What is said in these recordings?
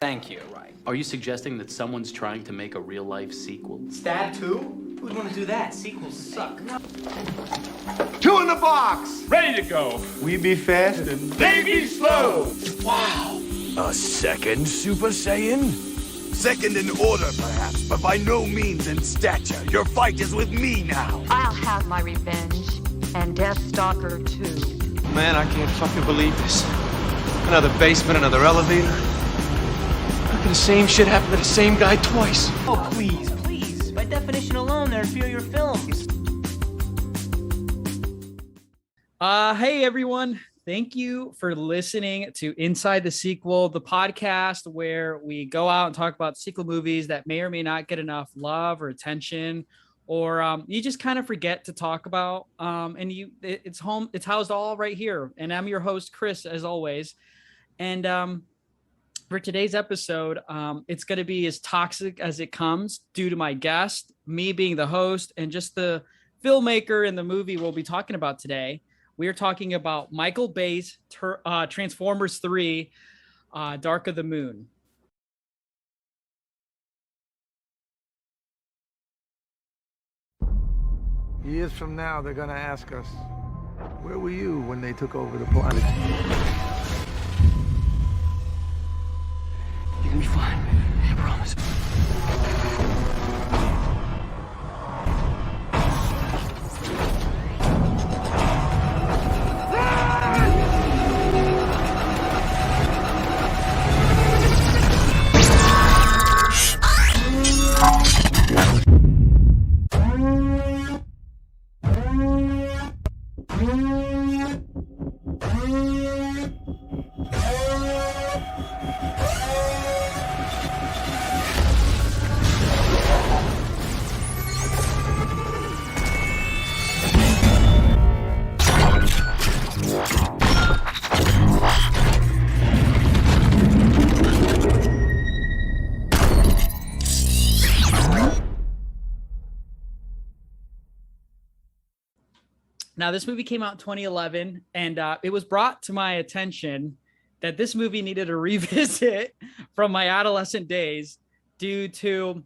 Thank you. Right. Are you suggesting that someone's trying to make a real-life sequel? Stab 2? Who'd want to do that? Sequels suck. Two in the box! Ready to go. We be fast and They be slow. wow! A second Super Saiyan? Second in order, perhaps, but by no means in stature. Your fight is with me now. I'll have my revenge, and Deathstalker too. Man, I can't fucking believe this. Another basement, another elevator. How can the same shit happen to the same guy twice? Oh, please. By definition alone, they're inferior films. Hey, everyone. Thank you for listening to Inside the Sequel, the podcast where we go out and talk about sequel movies that may or may not get enough love or attention, or you just kind of forget to talk about. It's housed all right here. And I'm your host, Chris, as always. And for today's episode, it's going to be as toxic as it comes due to my guest, me being the host, and just the filmmaker in the movie we'll be talking about today. We are talking about Michael Bay's Transformers 3, Dark of the Moon. Years from now, they're gonna ask us, where were you when they took over the planet? You're gonna be fine. I promise. Now, this movie came out in 2011, and it was brought to my attention that this movie needed a revisit from my adolescent days due to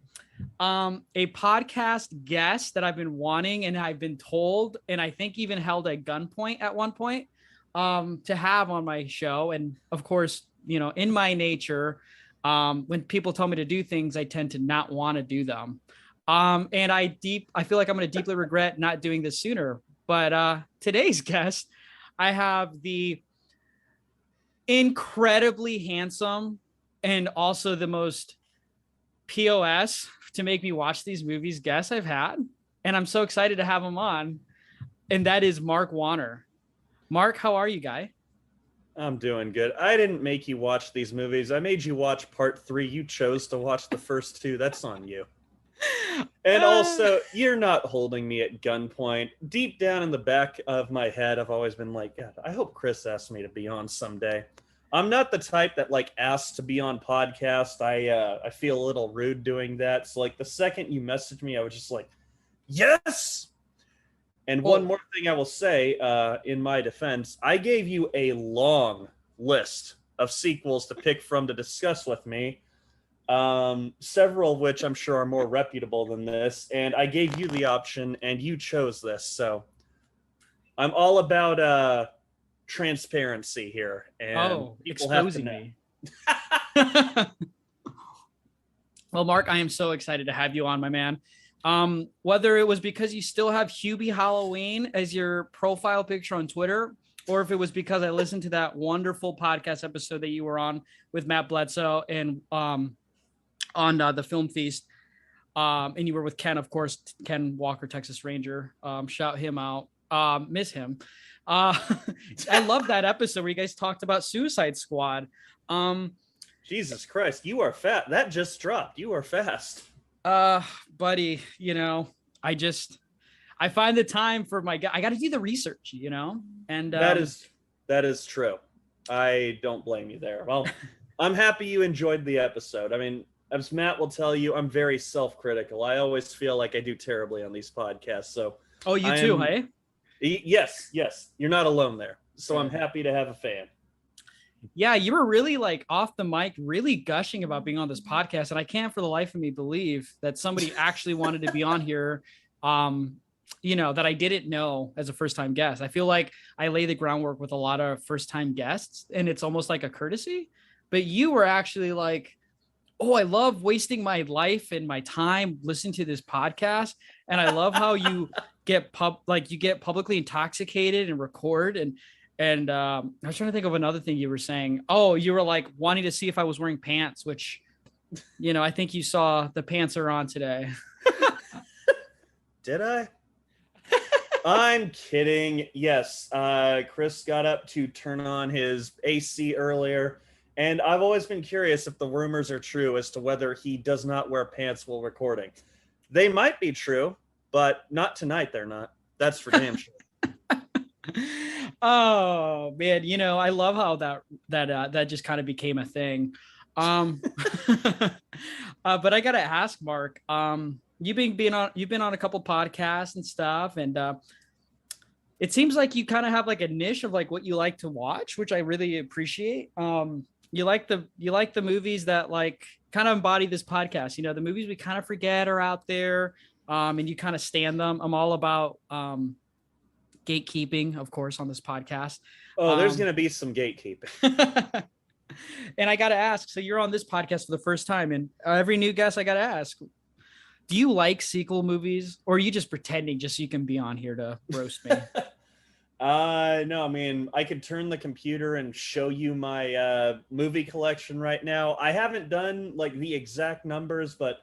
a podcast guest that I've been wanting, and I've been told, and I think even held at gunpoint at one point to have on my show. And of course, you know, in my nature, when people tell me to do things, I tend to not want to do them. And I feel like I'm going to deeply regret not doing this sooner. But today's guest, I have the incredibly handsome and also the most POS to make me watch these movies guest I've had. And I'm so excited to have him on. And that is Mark Wanner. Mark, how are you, guy? I'm doing good. I didn't make you watch these movies. I made you watch part 3. You chose to watch the first 2. That's on you. And also, you're not holding me at gunpoint. Deep down in the back of my head, I've always been like, God, I hope Chris asks me to be on someday. I'm not the type that like asks to be on podcast. I feel a little rude doing that. So like the second you messaged me, I was just like, yes. And one more thing I will say in my defense, I gave you a long list of sequels to pick from to discuss with me. Several of which I'm sure are more reputable than this, and I gave you the option and you chose this, so I'm all about transparency here, and people exposing have to know. Me. Well, Mark, I am so excited to have you on, my man. Whether it was because you still have Hubie Halloween as your profile picture on Twitter, or if it was because I listened to that wonderful podcast episode that you were on with Matt Bledsoe and on the Film Feast, and you were with Ken, of course, Ken Walker, Texas Ranger. Shout him out. Miss him. I love that episode where you guys talked about Suicide Squad. Jesus Christ, you are fat. That just dropped. You are fast. Buddy, you know, I find the time for I got to do the research, you know, and that is true. I don't blame you there. Well, I'm happy you enjoyed the episode. I mean, as Matt will tell you, I'm very self-critical. I always feel like I do terribly on these podcasts. So, you too, hey? Yes. You're not alone there. So I'm happy to have a fan. Yeah, you were really like off the mic, really gushing about being on this podcast. And I can't for the life of me believe that somebody actually wanted to be on here. That I didn't know as a first time guest. I feel like I lay the groundwork with a lot of first time guests and it's almost like a courtesy, but you were actually like, oh, I love wasting my life and my time listening to this podcast. And I love how you get publicly intoxicated and record. And I was trying to think of another thing you were saying. Oh, you were like wanting to see if I was wearing pants, which, I think you saw the pants are on today. Did I? I'm kidding. Yes, Chris got up to turn on his AC earlier, and I've always been curious if the rumors are true as to whether he does not wear pants while recording. They might be true, but not tonight. They're not. That's for damn sure. Oh man, I love how that just kind of became a thing. But I gotta ask, Mark. You've been on a couple podcasts and stuff, and it seems like you kind of have like a niche of like what you like to watch, which I really appreciate. You like the movies that like kind of embody this podcast. The movies we kind of forget are out there, and you kind of stand them. I'm all about gatekeeping, of course, on this podcast. Oh, there's gonna be some gatekeeping. And I gotta ask. So you're on this podcast for the first time, and every new guest I gotta ask. Do you like sequel movies, or are you just pretending just so you can be on here to roast me? No, I mean, I could turn the computer and show you my movie collection right now. I haven't done like the exact numbers, but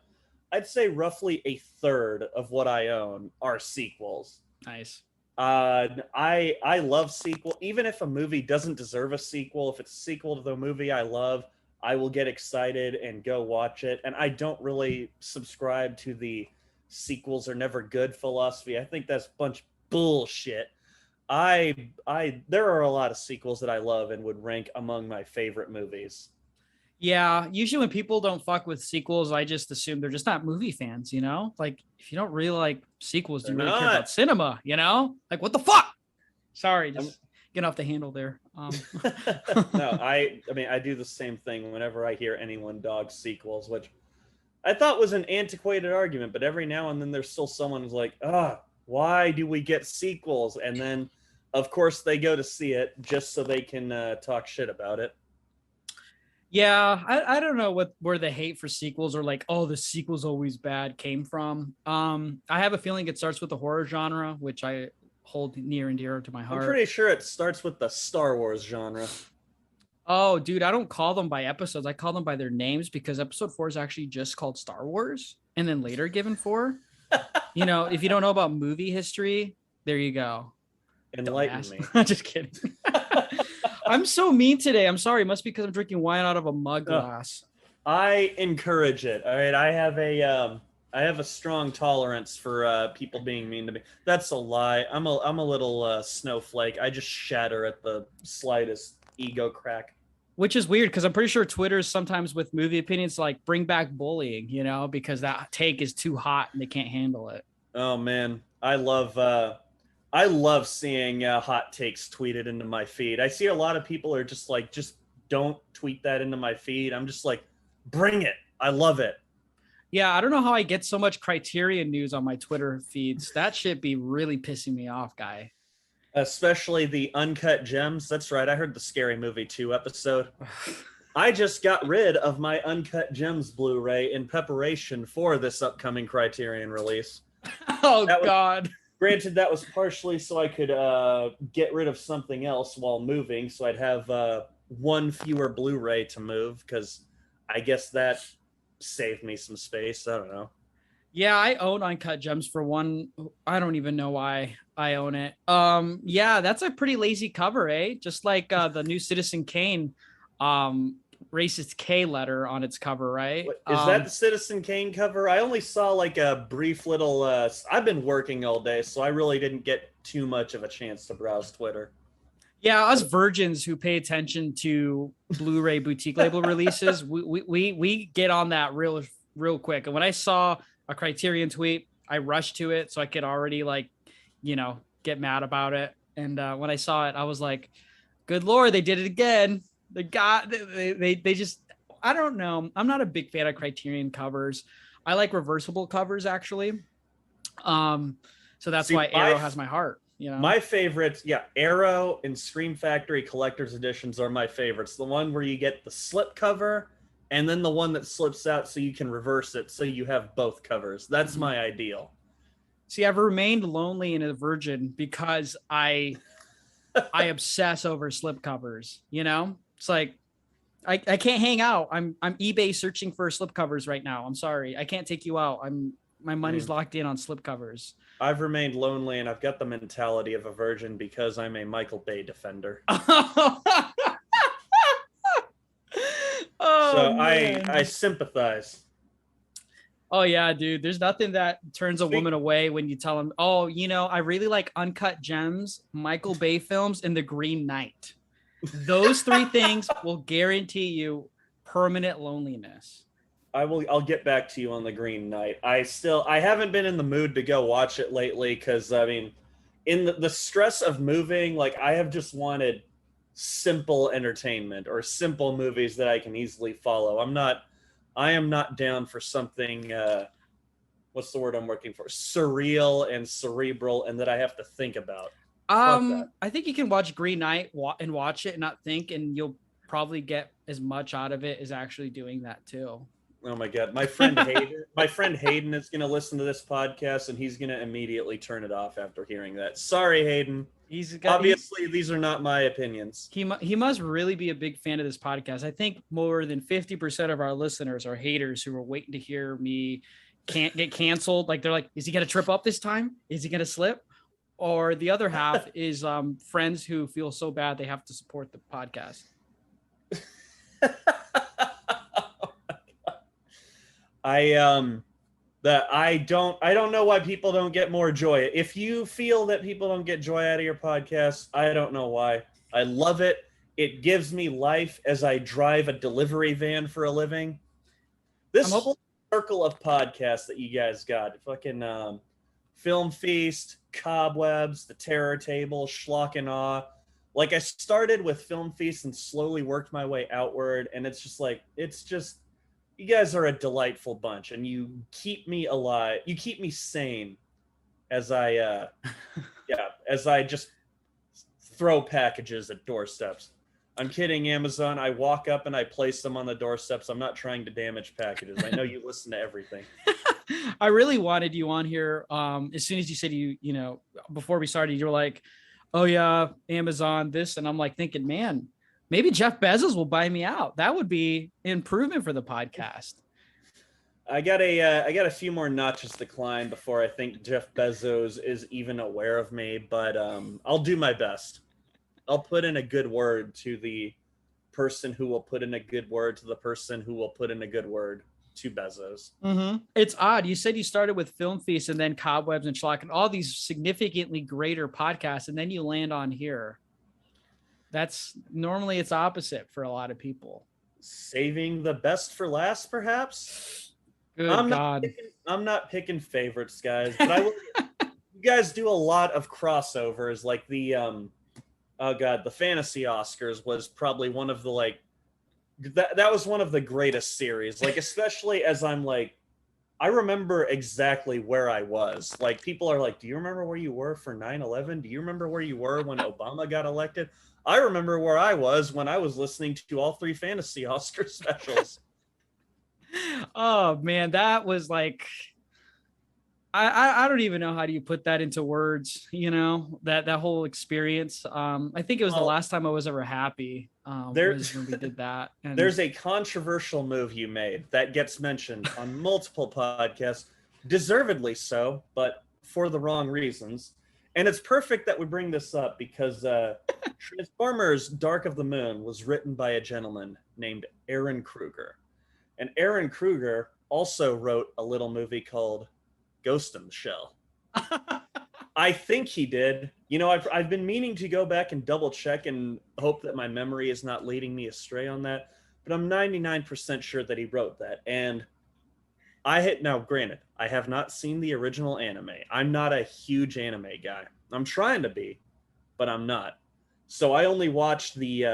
I'd say roughly a third of what I own are sequels. Nice. I love sequel. Even if a movie doesn't deserve a sequel, if it's a sequel to the movie I love, I will get excited and go watch it. And I don't really subscribe to the sequels are never good philosophy. I think that's a bunch of bullshit. There are a lot of sequels that I love and would rank among my favorite movies. Yeah, usually when people don't fuck with sequels, I just assume they're just not movie fans, Like if you don't really like sequels, do you really care about cinema, Like what the fuck? Sorry, just get off the handle there. No, I mean, I do the same thing whenever I hear anyone dog sequels, which I thought was an antiquated argument, but every now and then there's still someone who's like, why do we get sequels? And then, of course, they go to see it just so they can talk shit about it. Yeah, I don't know where the hate for sequels or like, oh, the sequel's always bad came from. I have a feeling it starts with the horror genre, which I hold near and dear to my heart. I'm pretty sure it starts with the Star Wars genre. Oh, dude, I don't call them by episodes. I call them by their names because episode 4 is actually just called Star Wars and then later given 4. If you don't know about movie history, there you go. Enlighten me. Just kidding. I'm so mean today. I'm sorry. It must be because I'm drinking wine out of a mug glass. I encourage it. All right. I have a strong tolerance for people being mean to me. That's a lie. I'm a little snowflake. I just shatter at the slightest ego crack. Which is weird because I'm pretty sure Twitter's sometimes with movie opinions like bring back bullying, because that take is too hot and they can't handle it. Oh man, I love seeing hot takes tweeted into my feed. I see a lot of people are just like, just don't tweet that into my feed. I'm just like, bring it. I love it. Yeah, I don't know how I get so much Criterion news on my Twitter feeds. That shit be really pissing me off, guy. Especially the Uncut Gems. That's right. I heard the Scary Movie 2 episode. I just got rid of my Uncut Gems Blu-ray in preparation for this upcoming Criterion release. Oh, God. Granted, that was partially so I could get rid of something else while moving, so I'd have one fewer Blu-ray to move, because I guess that saved me some space. I don't know. Yeah, I own Uncut Gems for one. I don't even know why I own it. Yeah, that's a pretty lazy cover, eh? Just like the new Citizen Kane racist K letter on its cover, right? Is that the Citizen Kane cover? I only saw like a brief little I've been working all day, so I really didn't get too much of a chance to browse Twitter. Yeah, us virgins who pay attention to Blu-ray boutique label releases, we get on that real quick. And when I saw a Criterion tweet, I rushed to it so I could already get mad about it. And when I saw it, I was like, good Lord, they did it again. The guy, they just, I don't know. I'm not a big fan of Criterion covers. I like reversible covers actually. So that's why Arrow has my heart. You know? My favorites, Arrow and Scream Factory collector's editions are my favorites. The one where you get the slip cover and then the one that slips out so you can reverse it so you have both covers. That's my ideal. See, I've remained lonely and a virgin because I obsess over slip covers. You know, it's like I can't hang out. I'm eBay searching for slip covers right now. I'm sorry, I can't take you out. My money's locked in on slip covers. I've remained lonely and I've got the mentality of a virgin because I'm a Michael Bay defender. So I sympathize. Oh yeah, dude. There's nothing that turns a woman away when you tell them, oh, you know, I really like Uncut Gems, Michael Bay films, and The Green Knight. Those three things will guarantee you permanent loneliness. I'll get back to you on The Green Knight. I haven't been in the mood to go watch it lately because I mean, in the stress of moving, like I have just wanted simple entertainment or simple movies that I can easily follow. I am not down for something what's the word I'm looking for? Surreal and cerebral and that I have to think about. I think you can watch Green Knight and watch it and not think, and you'll probably get as much out of it as actually doing that too. Oh my God. My friend Hayden is going to listen to this podcast and he's going to immediately turn it off after hearing that. Sorry, Hayden. Obviously, these are not my opinions. He must really be a big fan of this podcast. I think more than 50% of our listeners are haters who are waiting to hear me can't get canceled. Like they're like, is he going to trip up this time? Is he going to slip? Or the other half is friends who feel so bad they have to support the podcast. I don't know why people don't get more joy. If you feel that people don't get joy out of your podcast, I don't know why. I love it. It gives me life as I drive a delivery van for a living. This whole circle of podcasts that you guys got, fucking Film Feast, Cobwebs, The Terror Table, Schlock and Awe. Like I started with Film Feast and slowly worked my way outward, and it's just you guys are a delightful bunch, and you keep me alive. You keep me sane as I just throw packages at doorsteps. I'm kidding, Amazon. I walk up and I place them on the doorsteps. I'm not trying to damage packages. I know you listen to everything. I really wanted you on here. As soon as you said you know, before we started, you were like, oh yeah, Amazon this. And I'm like thinking, man, maybe Jeff Bezos will buy me out. That would be improvement for the podcast. I got a few more notches to climb before I think Jeff Bezos is even aware of me, but I'll do my best. I'll put in a good word to the person who will put in a good word to the person who will put in a good word to Bezos. Mm-hmm. It's odd. You said you started with Film Feast and then Cobwebs and Schlock and all these significantly greater podcasts, and then you land on here. That's normally it's opposite for a lot of people. Saving the best for last, perhaps. Good God. I'm not picking favorites, guys, but I will. You guys do a lot of crossovers, like the the fantasy Oscars was probably one of the that was one of the greatest series. Like especially as I'm like, I remember exactly where I was. Like people are like, do you remember where you were for 9/11? Do you remember where you were when Obama got elected? I remember where I was when I was listening to all three fantasy Oscar specials. Oh man, that was like, I don't even know how do you put that into words, you know, that whole experience. I think it was the last time I was ever happy was when we did that. And there's a controversial move you made that gets mentioned on multiple podcasts, deservedly so, but for the wrong reasons. And it's perfect that we bring this up because Transformers Dark of the Moon was written by a gentleman named Aaron Kruger. And Aaron Kruger also wrote a little movie called Ghost in the Shell. I think he did. You know, I've been meaning to go back and double check and hope that my memory is not leading me astray on that. But I'm 99% sure that he wrote that. And now granted, I have not seen the original anime. I'm not a huge anime guy. I'm trying to be, but I'm not. So I only watched the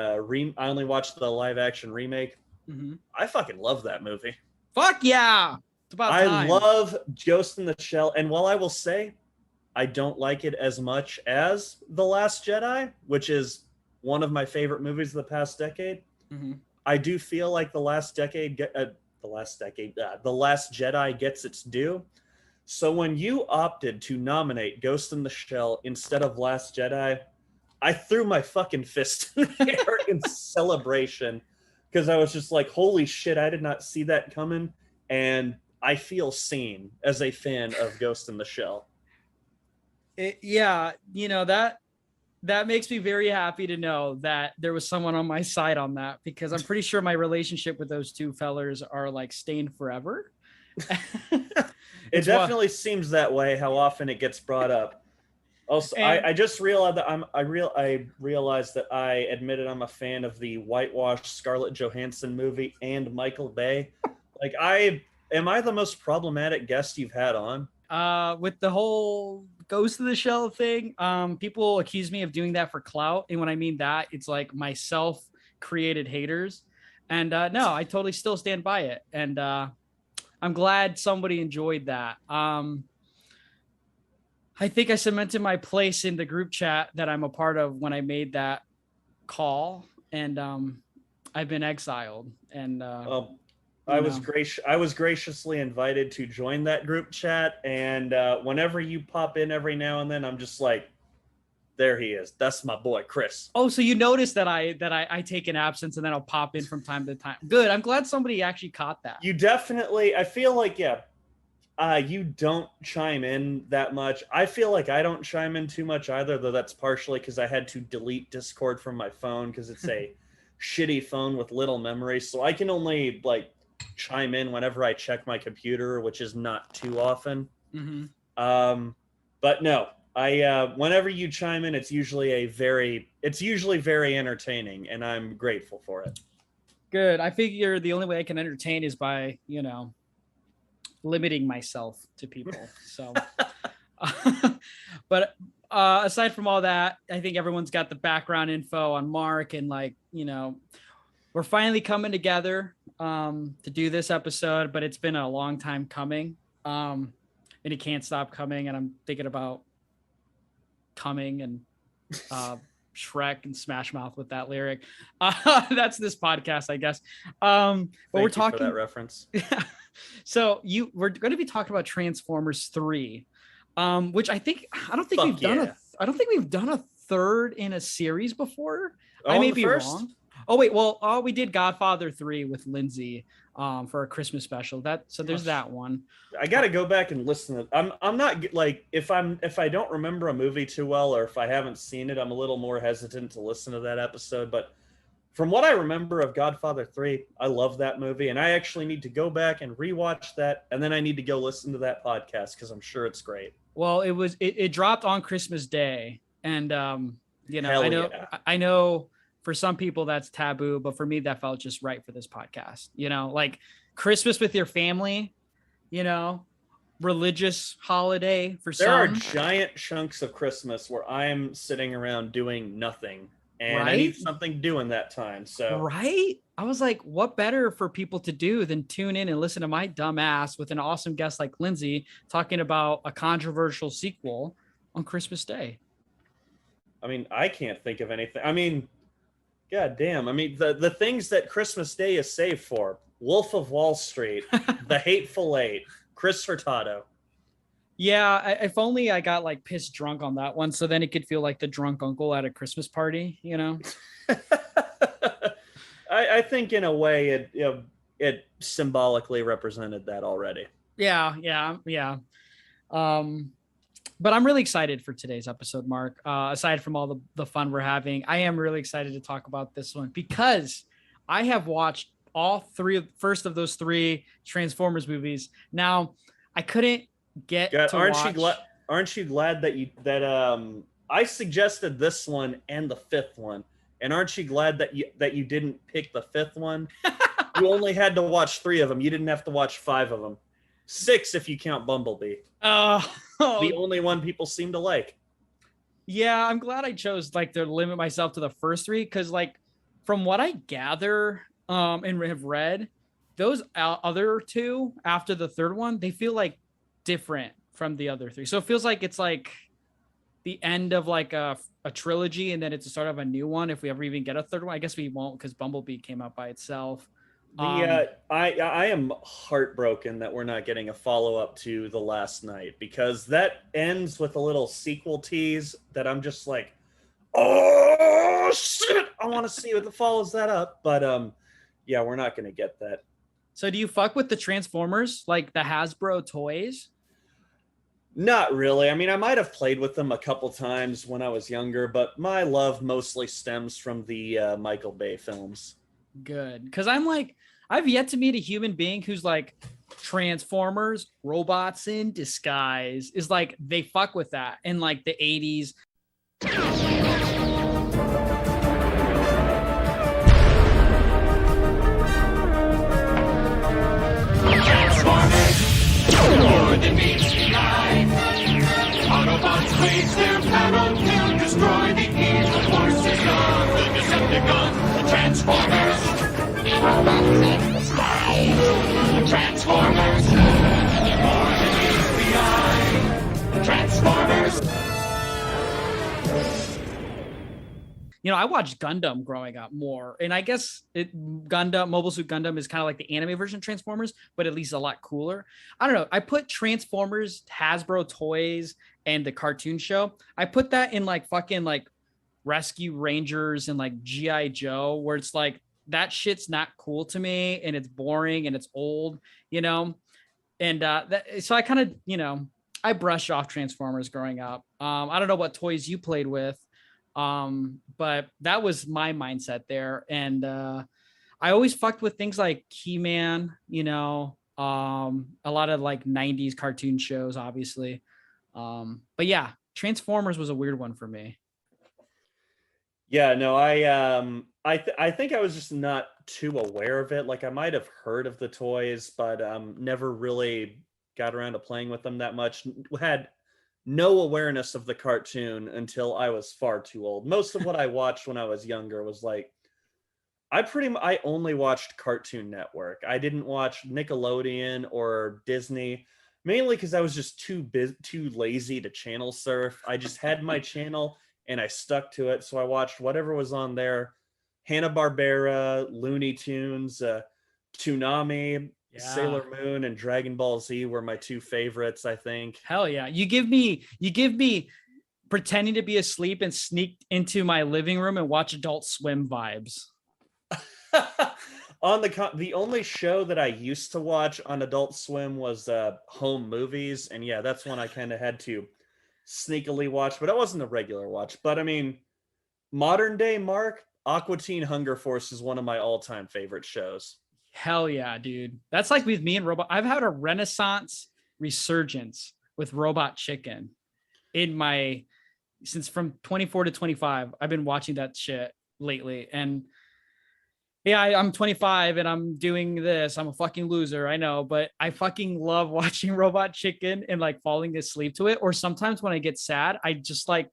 live action remake. Mm-hmm. I fucking love that movie. Fuck yeah! It's about time. I love Ghost in the Shell, and while I will say I don't like it as much as The Last Jedi, which is one of my favorite movies of the past decade, I do feel like The Last Jedi gets its due. So when you opted to nominate Ghost in the Shell instead of Last Jedi, I threw my fucking fist in the air in celebration, because I was just like, holy shit, I did not see that coming. And I feel seen as a fan of Ghost in the Shell. Yeah, you know, that makes me very happy to know that there was someone on my side on that, because I'm pretty sure my relationship with those two fellers are like stained forever. It definitely seems that way, how often it gets brought up. Also, I just realized that I realized that I admitted I'm a fan of the whitewashed Scarlett Johansson movie and Michael Bay. Like, am I the most problematic guest you've had on? With the whole Ghost of the Shell thing, people accuse me of doing that for clout, and when I mean that, it's like my self-created haters. And no, I totally still stand by it, and I'm glad somebody enjoyed that. I think I cemented my place in the group chat that I'm a part of when I made that call, and I've been exiled. And I was graciously invited to join that group chat, and whenever you pop in every now and then, I'm just like, there he is. That's my boy, Chris. Oh, so you notice that I take an absence and then I'll pop in from time to time. Good. I'm glad somebody actually caught that. You definitely, I feel like, yeah. You don't chime in that much. I feel like I don't chime in too much either, though that's partially because I had to delete Discord from my phone because it's a shitty phone with little memory. So I can only like chime in whenever I check my computer, which is not too often. But no, whenever you chime in, it's usually very entertaining, and I'm grateful for it. Good. I figure the only way I can entertain is by, you know, limiting myself to people. So but aside from all that, I think everyone's got the background info on Mark, and like, you know, we're finally coming together to do this episode, but it's been a long time coming, and it can't stop coming, and I'm thinking about coming and Shrek and Smash Mouth with that lyric. That's this podcast, I guess. But we're talking for that reference. Yeah. So we're going to be talking about Transformers 3, which I don't think we've done a third in a series before. I may be wrong. Oh wait, well, we did Godfather 3 with Lindsay for a Christmas special. So there's that one. I got to go back and listen to. I'm not like, if I don't remember a movie too well, or if I haven't seen it, I'm a little more hesitant to listen to that episode, but from what I remember of Godfather 3, I love that movie, and I actually need to go back and rewatch that, and then I need to go listen to that podcast because I'm sure it's great. Well, it dropped on Christmas Day, and you know, Hell I know for some people that's taboo, but for me that felt just right for this podcast. You know, like Christmas with your family, you know, religious holiday for some. There are giant chunks of Christmas where I'm sitting around doing nothing. And right? I need something to do in that time. So right? I was like, what better for people to do than tune in and listen to my dumb ass with an awesome guest like Lindsay talking about a controversial sequel on Christmas Day. I mean, I can't think of anything. I mean, god damn. I mean, the things that Christmas Day is saved for: Wolf of Wall Street, The Hateful Eight, Chris Hurtado. Yeah, if only I got like pissed drunk on that one, so then it could feel like the drunk uncle at a Christmas party, you know. I think in a way it symbolically represented that already. Yeah. But I'm really excited for today's episode, Mark. Aside from all the fun we're having, I am really excited to talk about this one because I have watched all first of those three Transformers movies. Now, I couldn't get to watch. Aren't you glad that I suggested this one and the fifth one, and aren't you glad that you didn't pick the fifth one? You only had to watch 3 of them. You didn't have to watch 5 of them. 6 if you count Bumblebee. The only one people seem to like. Yeah, I'm glad I chose like to limit myself to the first three because like from what I gather and have read, those other two after the third one, they feel like different from the other three. So it feels like it's like the end of like a trilogy and then it's the start of a new one if we ever even get a third one. I guess we won't because Bumblebee came out by itself. I am heartbroken that we're not getting a follow-up to The Last Night because that ends with a little sequel tease that I'm just like, oh shit, I want to see what follows that up. But yeah, we're not going to get that. So do you fuck with the Transformers, like the Hasbro toys? Not really. I mean, I might have played with them a couple times when I was younger, but my love mostly stems from the Michael Bay films. Good. Because I'm like, I've yet to meet a human being who's like Transformers, robots in disguise is like, they fuck with that in like the 80s. More than meets the eye. Autobots raise their battle to destroy the evil forces of the Decepticons. The Transformers. Transformers. More than meets the eye. Transformers. You know, I watched Gundam growing up more, and I guess Mobile Suit Gundam is kind of like the anime version of Transformers, but at least a lot cooler. I don't know. I put Transformers, Hasbro toys, and the cartoon show. I put that in like fucking like Rescue Rangers and like G.I. Joe, where it's like that shit's not cool to me, and it's boring and it's old, you know. And so I kind of, you know, I brushed off Transformers growing up. I don't know what toys you played with. But that was my mindset there. And, I always fucked with things like He-Man, you know, a lot of like 90s cartoon shows, obviously. But yeah, Transformers was a weird one for me. Yeah, no, I think I was just not too aware of it. Like I might have heard of the toys, but, never really got around to playing with them that much. Had no awareness of the cartoon until I was far too old. Most of what I watched when I was younger was like, I only watched Cartoon Network. I didn't watch Nickelodeon or Disney, mainly because I was just too lazy to channel surf. I just had my channel and I stuck to it. So I watched whatever was on there. Hanna-Barbera, Looney Tunes, Toonami, yeah. Sailor Moon and Dragon Ball Z were my two favorites, I think. Hell yeah. You give me pretending to be asleep and sneak into my living room and watch Adult Swim vibes. On the only show that I used to watch on Adult Swim was Home Movies, and yeah, that's one I kind of had to sneakily watch, but it wasn't a regular watch. But I mean, modern day Mark, Aqua Teen Hunger Force is one of my all-time favorite shows. Hell yeah, dude. That's like with me and Robot. I've had a renaissance resurgence with Robot Chicken since from 24 to 25. I've been watching that shit lately. And yeah, I'm 25 and I'm doing this. I'm a fucking loser, I know, but I fucking love watching Robot Chicken and like falling asleep to it. Or sometimes when I get sad, I just like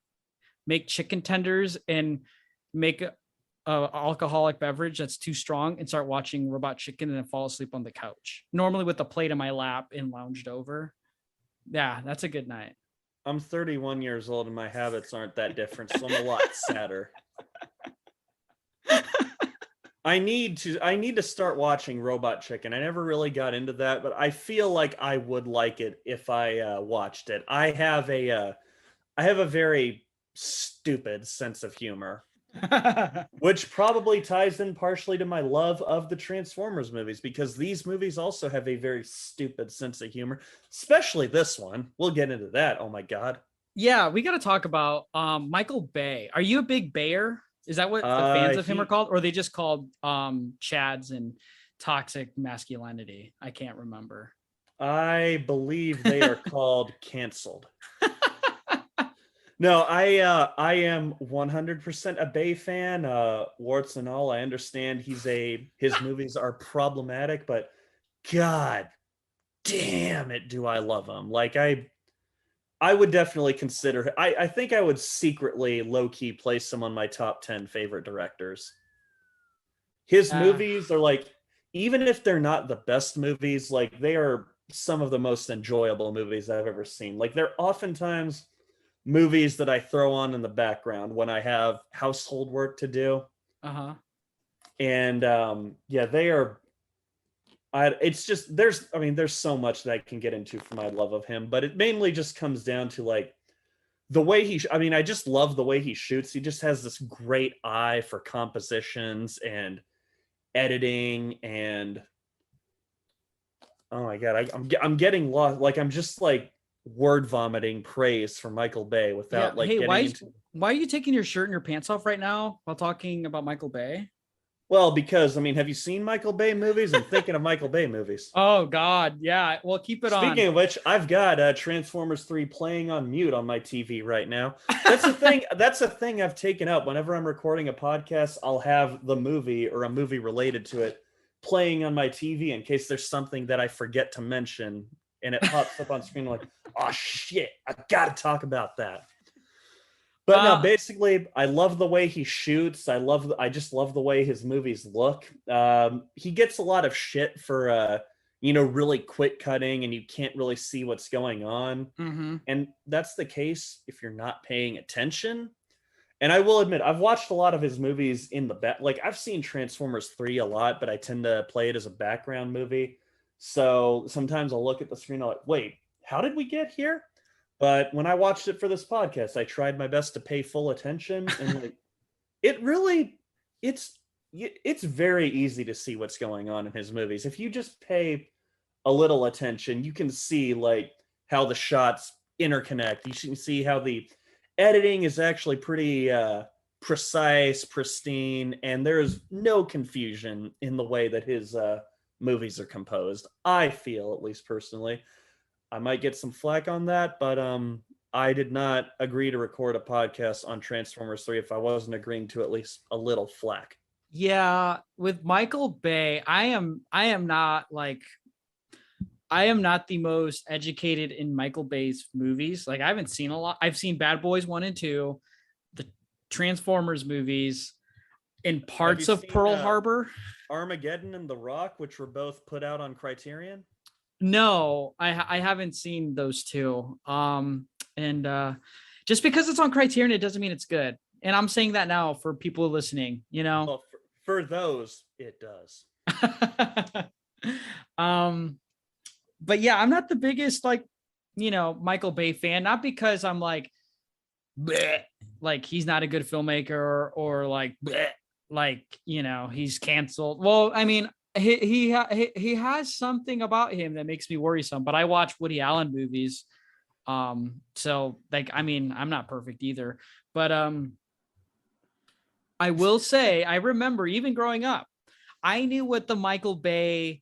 make chicken tenders and make a alcoholic beverage that's too strong and start watching Robot Chicken and then fall asleep on the couch, normally with a plate in my lap and lounged over. Yeah, that's a good night. I'm 31 years old and my habits aren't that different, so I'm a lot sadder. I need to start watching Robot Chicken. I never really got into that, but I feel like I would like it if I watched it. I have a very stupid sense of humor. Which probably ties in partially to my love of the Transformers movies, because these movies also have a very stupid sense of humor, especially this one. We'll get into that. Oh my God. Yeah, we got to talk about Michael Bay. Are you a big Bayer? Is that what the fans of him are called? Or are they just called Chads and toxic masculinity? I can't remember. I believe they are called canceled. No, I am 100% a Bay fan. Warts and all. I understand his movies are problematic, but God damn it, do I love him. Like I I would definitely consider. I think I would secretly, low key, place him on my top 10 favorite directors. His movies are like, even if they're not the best movies, like they are some of the most enjoyable movies I've ever seen. Like they're oftentimes movies that I throw on in the background when I have household work to do. And yeah, they are. It's just there's so much that I can get into for my love of him, but it mainly just comes down to like the way I just love the way he shoots. He just has this great eye for compositions and editing, and oh my god, I'm getting lost. Like I'm just like word vomiting praise for Michael Bay without like getting into... Why are you taking your shirt and your pants off right now while talking about Michael Bay? Well, because have you seen Michael Bay movies? I'm thinking of Michael Bay movies. Oh God, yeah. Well, keep it on. Speaking of which, I've got Transformers 3 playing on mute on my TV right now. That's the thing. That's a thing I've taken up. Whenever I'm recording a podcast, I'll have the movie or a movie related to it playing on my TV in case there's something that I forget to mention, and it pops up on screen like, oh shit, I gotta talk about that. But no, basically, I love the way he shoots. I just love the way his movies look. He gets a lot of shit for, really quick cutting, and you can't really see what's going on. And that's the case if you're not paying attention. And I will admit, I've watched a lot of his movies in the back. Like I've seen Transformers 3 a lot, but I tend to play it as a background movie. So sometimes I'll look at the screen and I'm like, wait, how did we get here? But when I watched it for this podcast, I tried my best to pay full attention, and like, it's very easy to see what's going on in his movies. If you just pay a little attention, you can see like how the shots interconnect. You can see how the editing is actually pretty precise, pristine, and there's no confusion in the way that his movies are composed. I feel, at least personally. I might get some flack on that, but I did not agree to record a podcast on Transformers 3 if I wasn't agreeing to at least a little flack. Yeah, with Michael Bay, I am not the most educated in Michael Bay's movies. Like I haven't seen a lot. I've seen Bad Boys 1 and 2, the Transformers movies, and parts of Pearl Harbor, Armageddon and The Rock, which were both put out on Criterion. No, I haven't seen those two. And just because it's on Criterion, it doesn't mean it's good. And I'm saying that now for people listening, Well, for those, it does. But yeah, I'm not the biggest Michael Bay fan, not because I'm like, bleh, like he's not a good filmmaker or like, bleh, he's canceled. Well, I mean, he has something about him that makes me worrisome, but I watch Woody Allen movies. So I'm not perfect either, but I will say, I remember even growing up, I knew what the Michael Bay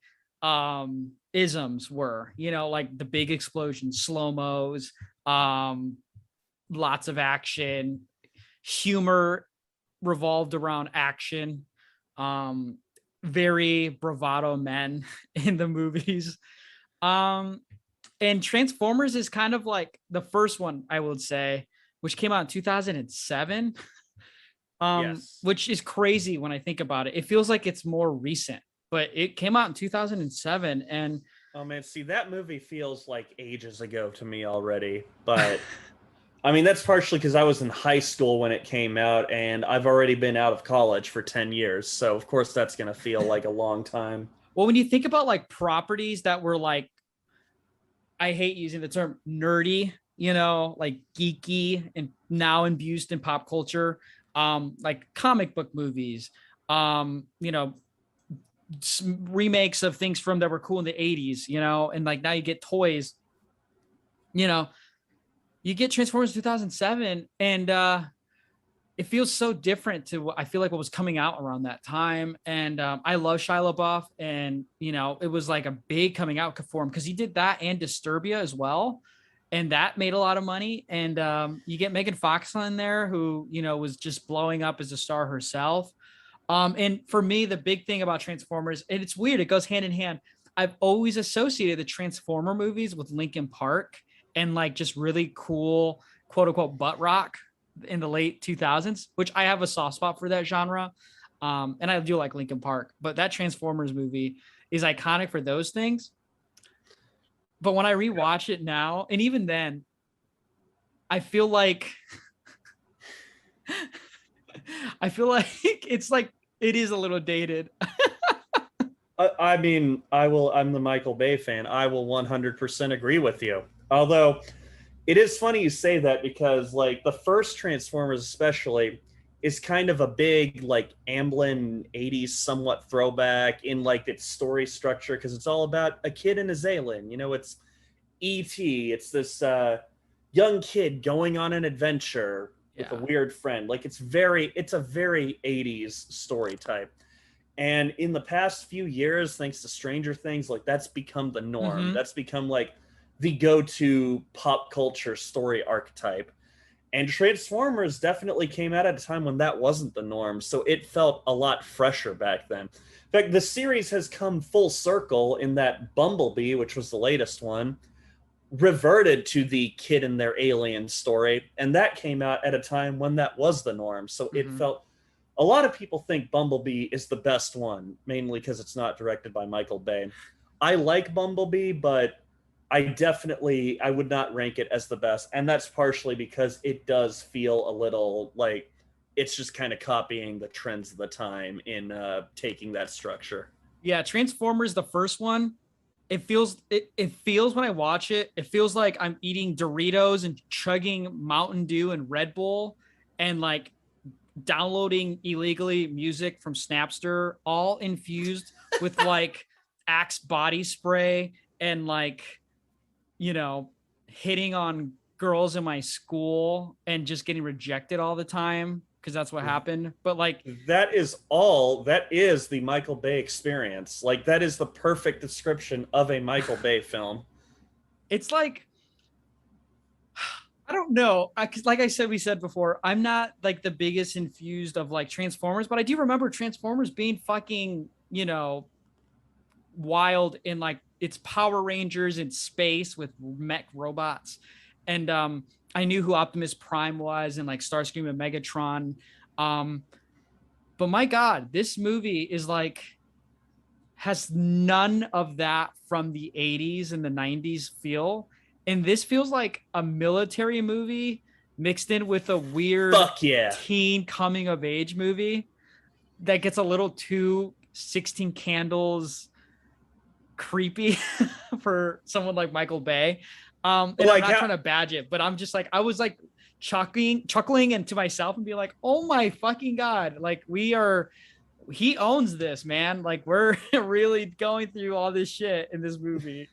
isms were, like the big explosions, slow-mos, lots of action, humor revolved around action, very bravado men in the movies. And Transformers is kind of like the first one, I would say, which came out in 2007. Yes. Which is crazy when I think about it. It feels like it's more recent, but it came out in 2007. And oh man, see, that movie feels like ages ago to me already. But I mean, that's partially because I was in high school when it came out, and I've already been out of college for 10 years. So of course that's going to feel like a long time. Well, when you think about like properties that were like, I hate using the term nerdy, like geeky and now imbued in pop culture, like comic book movies, remakes of things from that were cool in the 80s, and like now you get toys, you get Transformers 2007, and it feels so different to I feel like what was coming out around that time. And I love Shia LaBeouf, and it was like a big coming out for him because he did that and Disturbia as well, and that made a lot of money. And you get Megan Fox on there, who was just blowing up as a star herself. And for me, the big thing about Transformers, and it's weird, it goes hand in hand. I've always associated the Transformer movies with Linkin Park and like just really cool quote unquote butt rock in the late 2000s, which I have a soft spot for that genre. And I do like Linkin Park, but that Transformers movie is iconic for those things. But when I rewatch it now, and even then, I feel like it's like it is a little dated. I mean, I'm the Michael Bay fan. I will 100% agree with you. Although it is funny you say that, because like the first Transformers especially is kind of a big like Amblin 80s somewhat throwback in like its story structure, because it's all about a kid and his alien. You know, it's E.T. It's this young kid going on an adventure with a weird friend. Like it's a very 80s story type. And in the past few years, thanks to Stranger Things, like that's become the norm. Mm-hmm. That's become like the go-to pop culture story archetype. And Transformers definitely came out at a time when that wasn't the norm. So it felt a lot fresher back then. In fact, the series has come full circle in that Bumblebee, which was the latest one, reverted to the kid and their alien story. And that came out at a time when that was the norm. So it felt... A lot of people think Bumblebee is the best one, mainly because it's not directed by Michael Bay. I like Bumblebee, but I would not rank it as the best. And that's partially because it does feel a little like it's just kind of copying the trends of the time in taking that structure. Yeah, Transformers, the first one, it feels when I watch it, it feels like I'm eating Doritos and chugging Mountain Dew and Red Bull and like downloading illegally music from Snapster, all infused with like Axe body spray and like, you know, hitting on girls in my school and just getting rejected all the time because that's what happened. But like that is the Michael Bay experience. Like that is the perfect description of a Michael Bay film. It's like, I don't know. Like I said, we said before, I'm not like the biggest infused of like Transformers, but I do remember Transformers being fucking, you know, wild in like it's Power Rangers in space with mech robots. And I knew who Optimus Prime was and like Starscream and Megatron. But my God, this movie is like, has none of that from the 80s and the 90s feel. And this feels like a military movie mixed in with a weird teen coming of age movie that gets a little too 16 Candles creepy for someone like Michael Bay. And like, I'm not trying to badge it, but I'm just like, I was like chuckling and to myself and be like, oh my fucking God. Like he owns this, man. Like we're really going through all this shit in this movie.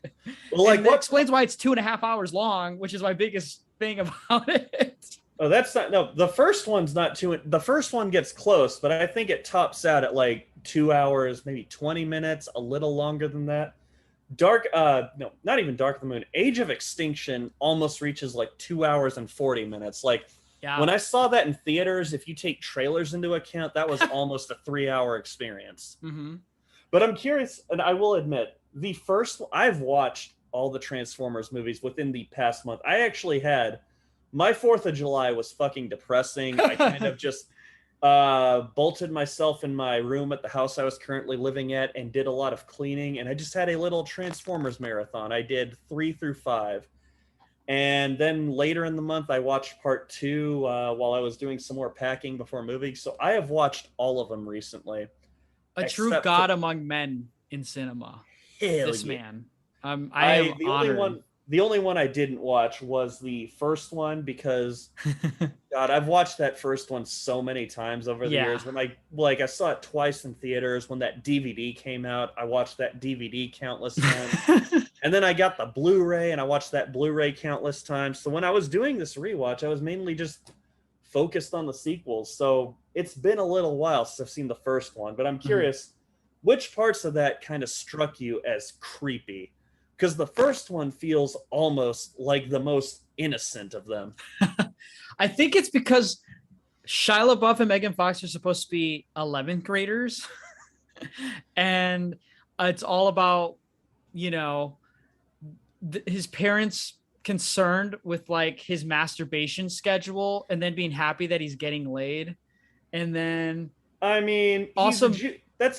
Well, like that explains why it's 2.5 hours long, which is my biggest thing about it. Oh, that's not, no, the first one's not too, the first one gets close, but I think it tops out at like 2 hours, maybe 20 minutes, a little longer than that. No, not even Dark of the Moon. Age of Extinction almost reaches like 2 hours and 40 minutes. Like, when I saw that in theaters, if you take trailers into account, that was almost a 3-hour experience. Mm-hmm. But I'm curious, and I will admit, I've watched all the Transformers movies within the past month. I actually had, my 4th of July was fucking depressing. I kind of just bolted myself in my room at the house I was currently living at and did a lot of cleaning. And I just had a little Transformers marathon. I did 3 through 5. And then later in the month, I watched part 2 while I was doing some more packing before moving. So I have watched all of them recently. A true god among men in cinema. This man. I am honored. The only one I didn't watch was the first one because, God, I've watched that first one so many times over the years. When I saw it twice in theaters. When that DVD came out, I watched that DVD countless times. And then I got the Blu-ray and I watched that Blu-ray countless times. So when I was doing this rewatch, I was mainly just focused on the sequels. So it's been a little while since I've seen the first one, but I'm curious, which parts of that kind of struck you as creepy? Because the first one feels almost like the most innocent of them. I think it's because Shia LaBeouf and Megan Fox are supposed to be 11th graders. And it's all about, you know, his parents concerned with like his masturbation schedule and then being happy that he's getting laid. And then I mean, also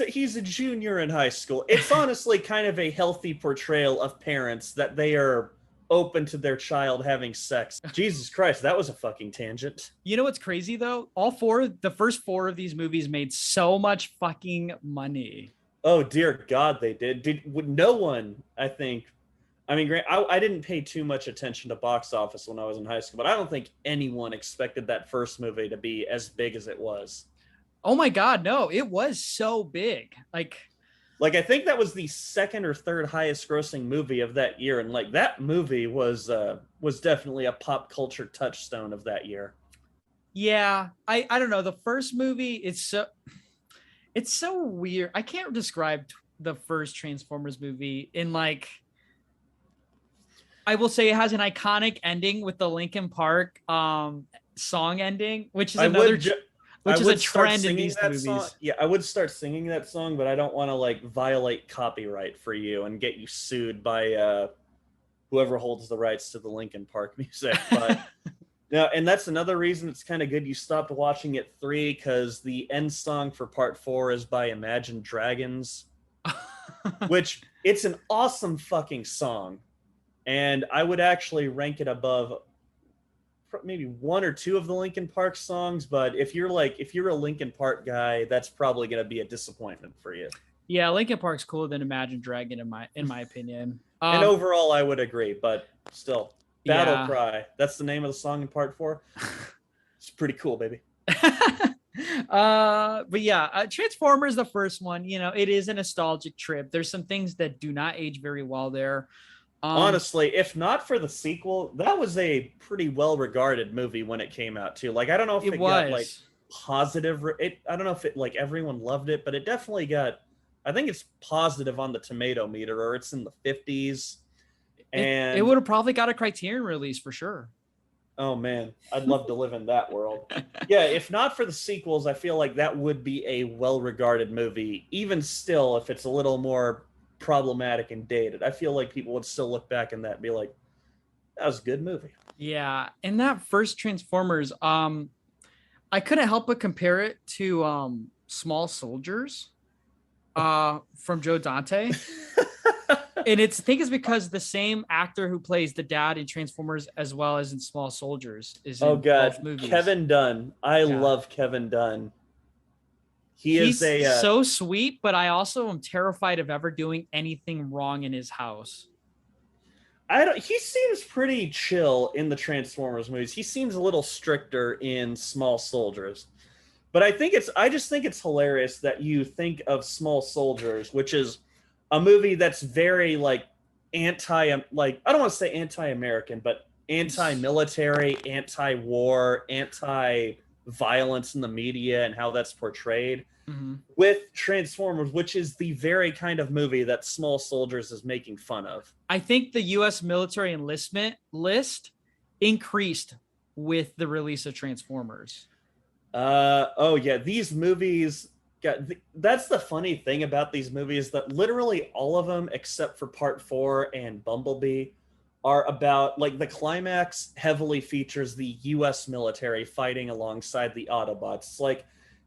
he's a junior in high school. It's honestly kind of a healthy portrayal of parents that they are open to their child having sex. Jesus Christ, that was a fucking tangent. You know what's crazy though? The first four of these movies made so much fucking money. Oh dear God, they did. No one, I think. I mean, I didn't pay too much attention to box office when I was in high school, but I don't think anyone expected that first movie to be as big as it was. Oh my God, no, it was so big. Like I think that was the second or third highest grossing movie of that year. And like that movie was definitely a pop culture touchstone of that year. Yeah, I don't know. The first movie, it's so weird. I can't describe the first Transformers movie in like, I will say it has an iconic ending with the Linkin Park song ending, which is a trend in these movies. Song. Yeah, I would start singing that song, but I don't want to like violate copyright for you and get you sued by whoever holds the rights to the Linkin Park music. But no, and that's another reason it's kind of good you stopped watching at 3, because the end song for part 4 is by Imagine Dragons, which it's an awesome fucking song, and I would actually rank it above maybe 1 or 2 of the Linkin Park songs, but if you're a Linkin Park guy, that's probably going to be a disappointment for you. Yeah, Linkin Park's cooler than Imagine Dragon in my opinion. And overall, I would agree, but still, Battle Cry. That's the name of the song in part 4. It's pretty cool, baby. But yeah, Transformers, the first one, it is a nostalgic trip. There's some things that do not age very well there. Honestly, if not for the sequel, that was a pretty well-regarded movie when it came out too. Like, I don't know if it got like positive. I don't know if it like everyone loved it, but it definitely got. I think it's positive on the tomato meter, or it's in the 50s. And it would have probably got a Criterion release for sure. Oh man, I'd love to live in that world. Yeah, if not for the sequels, I feel like that would be a well-regarded movie. Even still, if it's a little more problematic and dated, I feel like people would still look back in that and be like, that was a good movie. Yeah, and that first Transformers, I couldn't help but compare it to Small Soldiers from Joe Dante. And I think it's because the same actor who plays the dad in Transformers as well as in Small Soldiers is in both movies. Kevin Dunn. I love Kevin Dunn. He's so sweet, but I also am terrified of ever doing anything wrong in his house. He seems pretty chill in the Transformers movies. He seems a little stricter in Small Soldiers. But I just think it's hilarious that you think of Small Soldiers, which is a movie that's very like I don't want to say anti-American, but anti-military, anti-war, anti-violence in the media and how that's portrayed. Mm-hmm. With Transformers, which is the very kind of movie that Small Soldiers is making fun of. I think the U.S. military enlistment list increased with the release of Transformers. These movies. That's the funny thing about these movies, that literally all of them, except for Part 4 and Bumblebee, are about, like, the climax heavily features the U.S. military fighting alongside the Autobots. It's like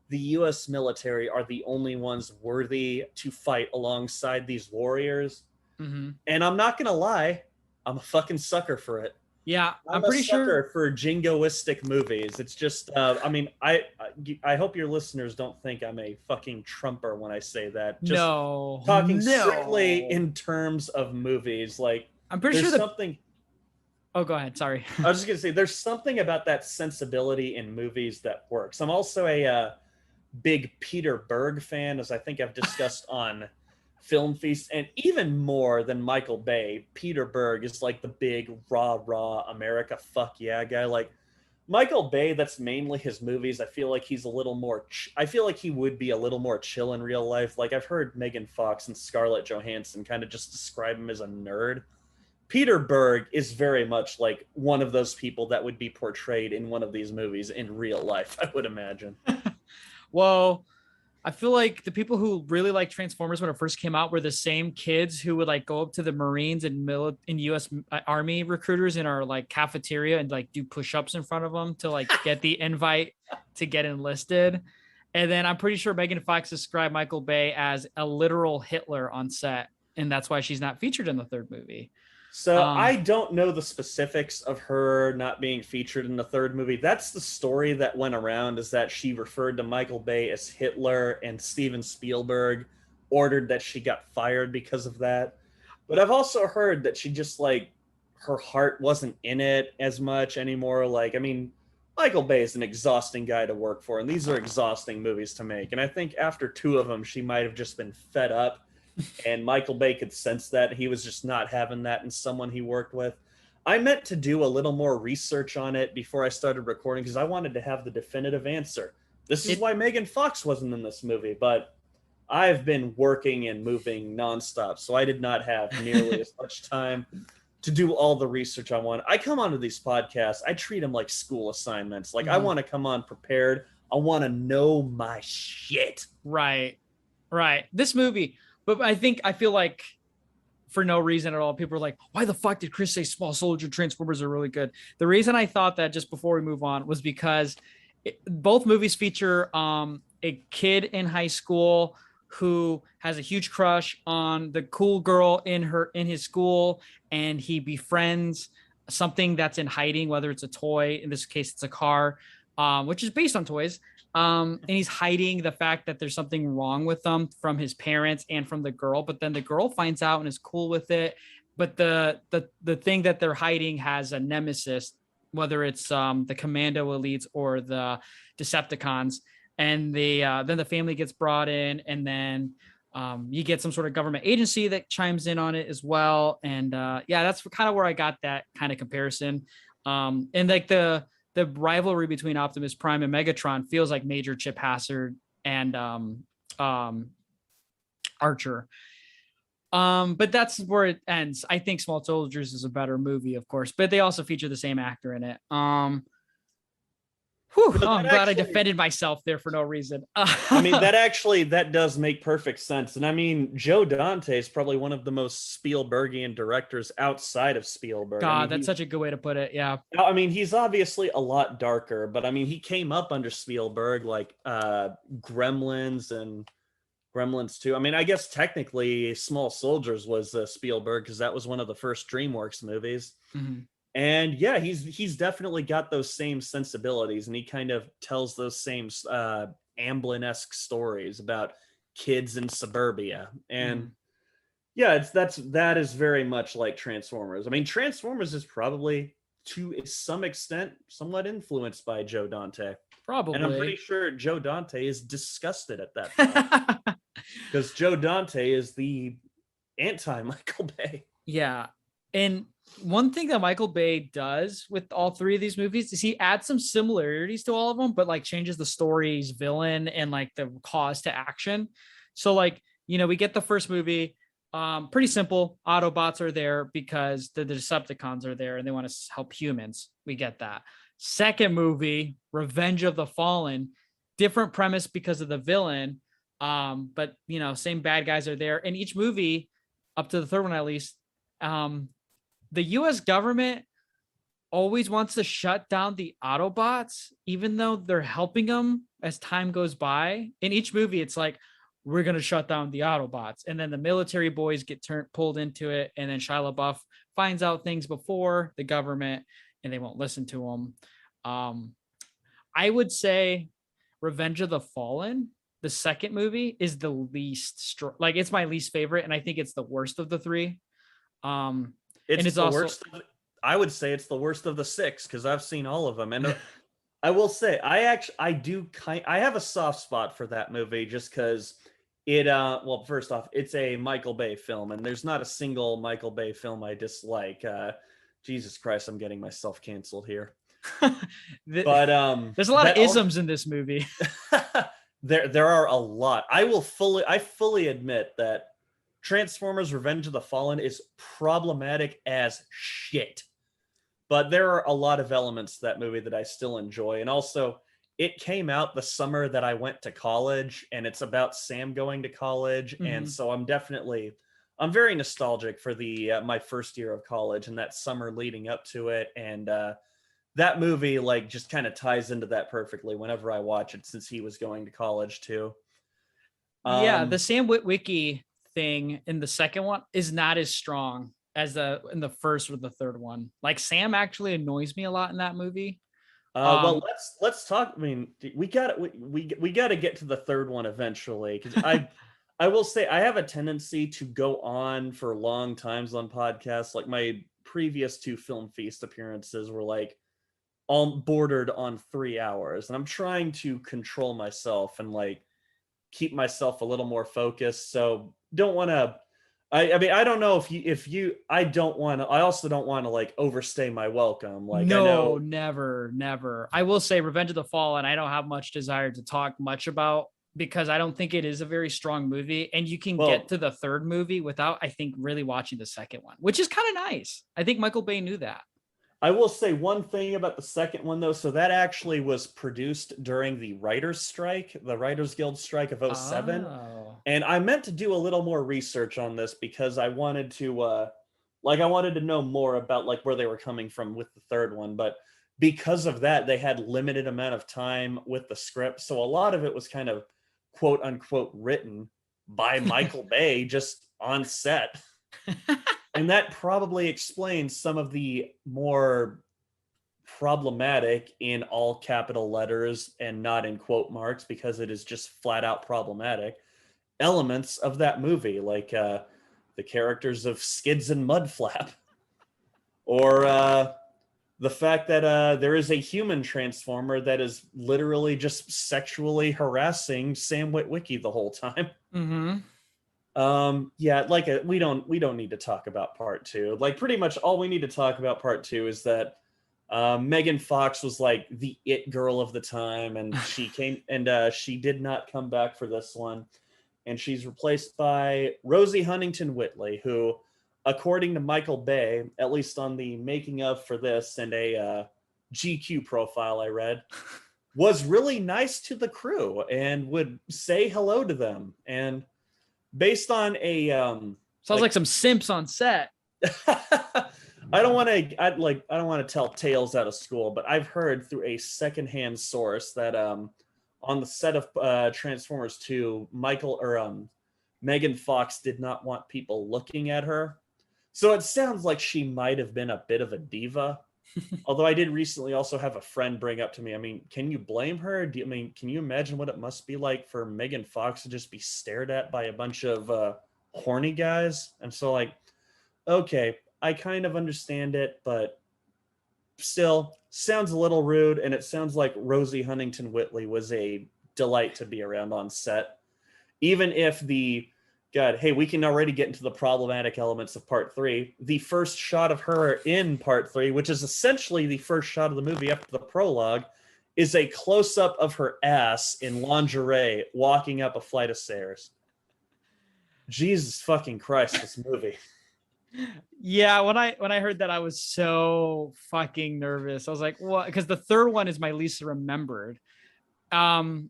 the U.S. military are the only ones worthy to fight alongside these warriors. Mm-hmm. And I'm not going to lie, I'm a fucking sucker for it. Yeah, I'm pretty sure for jingoistic movies. It's just, I hope your listeners don't think I'm a fucking Trumper when I say that. Just talking strictly in terms of movies. Like, I'm pretty sure something. Oh, go ahead. Sorry. I was just gonna say there's something about that sensibility in movies that works. I'm also a big Peter Berg fan, as I think I've discussed on Film Feast, and even more than Michael Bay, Peter Berg is like the big rah America fuck yeah guy. Like Michael Bay, that's mainly his movies. I feel like he's a little more I feel like he would be a little more chill in real life. Like I've heard Megan Fox and Scarlett Johansson kind of just describe him as a nerd. Peter Berg is very much like one of those people that would be portrayed in one of these movies in real life, I would imagine. Well, I feel like the people who really liked Transformers when it first came out were the same kids who would like go up to the Marines and U.S. Army recruiters in our like cafeteria and like do push-ups in front of them to like get the invite to get enlisted. And then I'm pretty sure Megan Fox described Michael Bay as a literal Hitler on set, and that's why she's not featured in the third movie. So I don't know the specifics of her not being featured in the third movie. That's the story that went around, is that she referred to Michael Bay as Hitler, and Steven Spielberg ordered that she got fired because of that. But I've also heard that she just like, her heart wasn't in it as much anymore. Like, I mean, Michael Bay is an exhausting guy to work for, and these are exhausting movies to make. And I think after 2 of them, she might have just been fed up. And Michael Bay could sense that he was just not having that in someone he worked with. I meant to do a little more research on it before I started recording because I wanted to have the definitive answer. This is why Megan Fox wasn't in this movie, but I've been working and moving nonstop, so I did not have nearly as much time to do all the research I want. I come onto these podcasts, I treat them like school assignments. Like, I want to come on prepared. I want to know my shit. Right. This movie... But I feel like for no reason at all, people are like, why the fuck did Chris say Small Soldier Transformers are really good? The reason I thought that, just before we move on, was because both movies feature a kid in high school who has a huge crush on the cool girl in his school, and he befriends something that's in hiding, whether it's a toy, in this case it's a car, which is based on toys. And he's hiding the fact that there's something wrong with them from his parents and from the girl, but then the girl finds out and is cool with it. But the thing that they're hiding has a nemesis, whether it's the Commando Elites or the Decepticons. And then the family gets brought in, and then you get some sort of government agency that chimes in on it as well. And that's kind of where I got that kind of comparison. And like the rivalry between Optimus Prime and Megatron feels like Major Chip Hazard and Archer. But that's where it ends. I think Small Soldiers is a better movie, of course, but they also feature the same actor in it. I'm glad I defended myself there for no reason. I mean, that does make perfect sense. And I mean, Joe Dante is probably one of the most Spielbergian directors outside of Spielberg. God, that's such a good way to put it. Yeah. I mean, he's obviously a lot darker, but I mean, he came up under Spielberg, like Gremlins and Gremlins 2. I mean, I guess technically Small Soldiers was Spielberg, because that was one of the first DreamWorks movies. Mm-hmm. And yeah, he's definitely got those same sensibilities, and he kind of tells those same Amblin-esque stories about kids in suburbia. And that is very much like Transformers. I mean, Transformers is probably to some extent somewhat influenced by Joe Dante. Probably. And I'm pretty sure Joe Dante is disgusted at that point. Because Joe Dante is the anti-Michael Bay. Yeah. And one thing that Michael Bay does with all 3 of these movies is he adds some similarities to all of them, but like changes the story's villain and like the cause to action. So like, we get the first movie, pretty simple. Autobots are there because the Decepticons are there and they want to help humans. We get that. Second movie, Revenge of the Fallen, different premise because of the villain. But same bad guys are there. And each movie, up to the third one at least, the U.S. government always wants to shut down the Autobots, even though they're helping them as time goes by. In each movie, it's like, we're going to shut down the Autobots. And then the military boys get pulled into it. And then Shia LaBeouf finds out things before the government, and they won't listen to him. I would say Revenge of the Fallen, the second movie, is the least it's my least favorite. And I think it's the worst of the 3. It's the worst. I would say it's the worst of the 6, because I've seen all of them, and I will say I have a soft spot for that movie just because it. Well, first off, it's a Michael Bay film, and there's not a single Michael Bay film I dislike. Jesus Christ, I'm getting myself canceled here. But there's a lot of isms in this movie. There are a lot. I fully admit that Transformers Revenge of the Fallen is problematic as shit. But there are a lot of elements to that movie that I still enjoy. And also, it came out the summer that I went to college, and it's about Sam going to college. And so I'm very nostalgic for the my first year of college and that summer leading up to it. And that movie like just kind of ties into that perfectly whenever I watch it, since he was going to college too. Yeah, the Sam Witwicky thing in the second one is not as strong as in the first or the third one. Like Sam actually annoys me a lot in that movie. Well, let's talk. I mean, we got to get to the third one eventually, because I will say I have a tendency to go on for long times on podcasts. Like my previous 2 Film Feast appearances were like all bordered on 3 hours, and I'm trying to control myself and like keep myself a little more focused. So don't want to. I mean, I don't know if you. I don't want to. I also don't want to like overstay my welcome. Like no, I know, never. I will say Revenge of the Fallen, I don't have much desire to talk much about, because I don't think it is a very strong movie, and you can get to the third movie without, I think, really watching the second one, which is kind of nice. I think Michael Bay knew that. I will say one thing about the second one though. So that actually was produced during the writers' strike, the Writers Guild strike of 2007. Oh. And I meant to do a little more research on this because I wanted to I wanted to know more about like where they were coming from with the third one, but because of that, they had limited amount of time with the script. So a lot of it was kind of quote unquote written by Michael Bay just on set. And that probably explains some of the more problematic, in all capital letters and not in quote marks, because it is just flat out problematic, elements of that movie, like the characters of Skids and Mudflap, or the fact that there is a human transformer that is literally just sexually harassing Sam Witwicky the whole time. Mm-hmm. We don't need to talk about part 2. Like pretty much all we need to talk about part 2 is that Megan Fox was like the it girl of the time, and she came and she did not come back for this one, and she's replaced by Rosie Huntington-Whiteley, who, according to Michael Bay, at least on the making of for this and a GQ profile I read, was really nice to the crew and would say hello to them. And based on a sounds like some simps on set. I don't want to tell tales out of school, but I've heard through a secondhand source that on the set of Transformers 2, Megan Fox did not want people looking at her. So it sounds like she might have been a bit of a diva. Although I did recently also have a friend bring up to me, I mean, can you blame her? Can you imagine what it must be like for Megan Fox to just be stared at by a bunch of horny guys? And so like, okay, I kind of understand it, but still sounds a little rude. And it sounds like Rosie Huntington-Whiteley was a delight to be around on set. Even if we can already get into the problematic elements of part 3. The first shot of her in part 3, which is essentially the first shot of the movie after the prologue, is a close-up of her ass in lingerie walking up a flight of stairs. Jesus fucking Christ, this movie. Yeah, when I heard that, I was so fucking nervous. I was like, what? Because the third one is my least remembered. And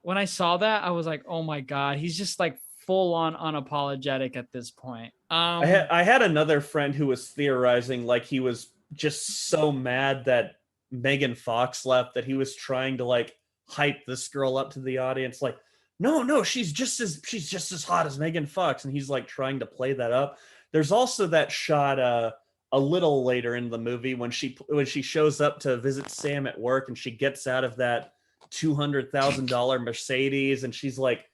when I saw that, I was like, oh my God, he's just like full on unapologetic at this point. I had another friend who was theorizing like he was just so mad that Megan Fox left that he was trying to like hype this girl up to the audience. Like, no, she's just as hot as Megan Fox. And he's like trying to play that up. There's also that shot a little later in the movie when she shows up to visit Sam at work, and she gets out of that $200,000 Mercedes, and she's like